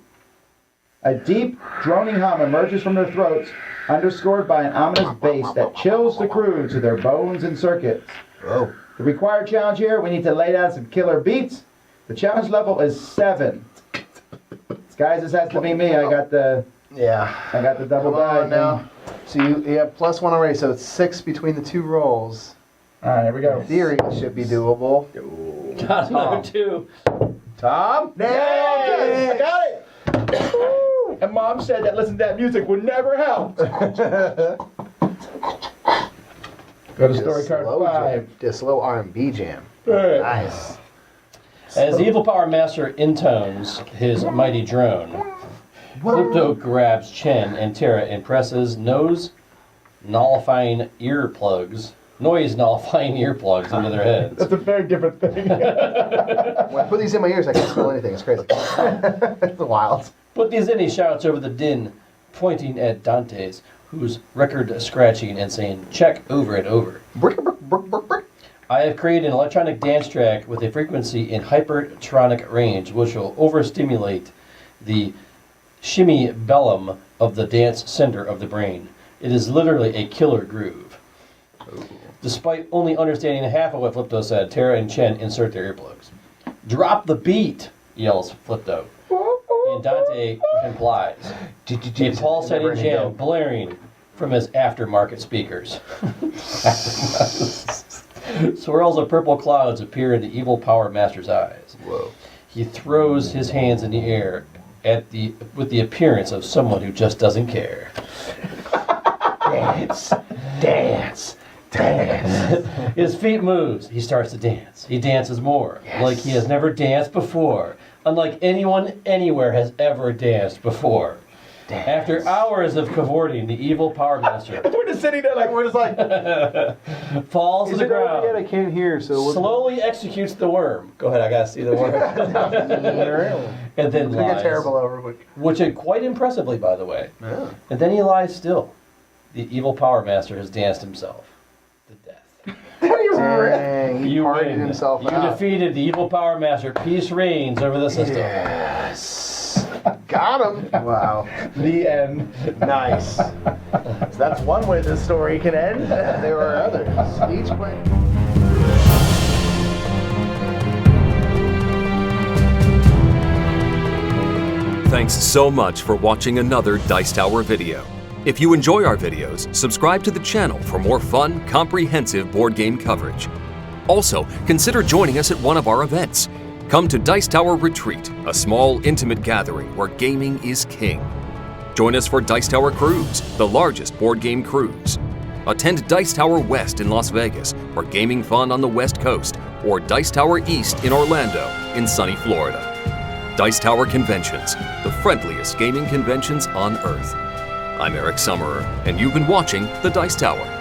A deep, droning hum emerges from their throats, underscored by an ominous bass that chills the crew to their bones and circuits. Whoa. The required challenge here, we need to lay down some killer beats. The challenge level is 7. Guys, this has to be me. I got the Yeah. double Come die on now. So you have +1 already, so it's 6 between the 2 rolls. All right, here we go. In theory, it should be doable. God, no, too. Tom? Yes! I got it! And Mom said that listening to that music would never help. Go to story card 5. A slow R&B jam. Alright. Nice. As the evil Power Master intones his mighty drone, Flipto grabs Chen and Terra and presses noise nullifying earplugs into their heads. That's a very different thing. When I put these in my ears, I can't smell anything. It's crazy. It's wild. Put these in, he shouts over the din, pointing at Dante's, who's record scratching and saying, check over and over. I have created an electronic dance track with a frequency in hypertronic range, which will overstimulate the shimmy bellum of the dance center of the brain. It is literally a killer groove. Despite only understanding half of what Flipto said, Terra and Chen insert their earplugs. Drop the beat, yells Flipto. And Dante complies. A pulsating jam blaring from his aftermarket speakers. Swirls of purple clouds appear in the evil Power Master's eyes. Whoa. He throws his hands in the air with the appearance of someone who just doesn't care. Dance, dance, dance. His feet moves. He starts to dance. He dances more, like he has never danced before, unlike anyone anywhere has ever danced before. Dance. After hours of cavorting, the evil Power Master We're just sitting there like, we're just like, falls to the Is it over yet? I ground, can't hear, so what- slowly executes the worm. Go ahead, I gotta see the worm. And then It's gonna get lies. terrible over. But Which is quite impressively, by the way. yeah. And then he lies still. The evil Power Master has danced himself to death. Dang, he You partied win. himself You out. defeated the evil Power Master. Peace reigns over the system. Yes. Got him. Wow. the end. Nice. So that's one way this story can end. There are others. Each player. Thanks so much for watching another Dice Tower video. If you enjoy our videos, subscribe to the channel for more fun, comprehensive board game coverage. Also, consider joining us at one of our events. Come to Dice Tower Retreat, a small, intimate gathering where gaming is king. Join us for Dice Tower Cruise, the largest board game cruise. Attend Dice Tower West in Las Vegas for gaming fun on the West Coast, or Dice Tower East in Orlando in sunny Florida. Dice Tower Conventions, the friendliest gaming conventions on Earth. I'm Eric Summerer, and you've been watching The Dice Tower.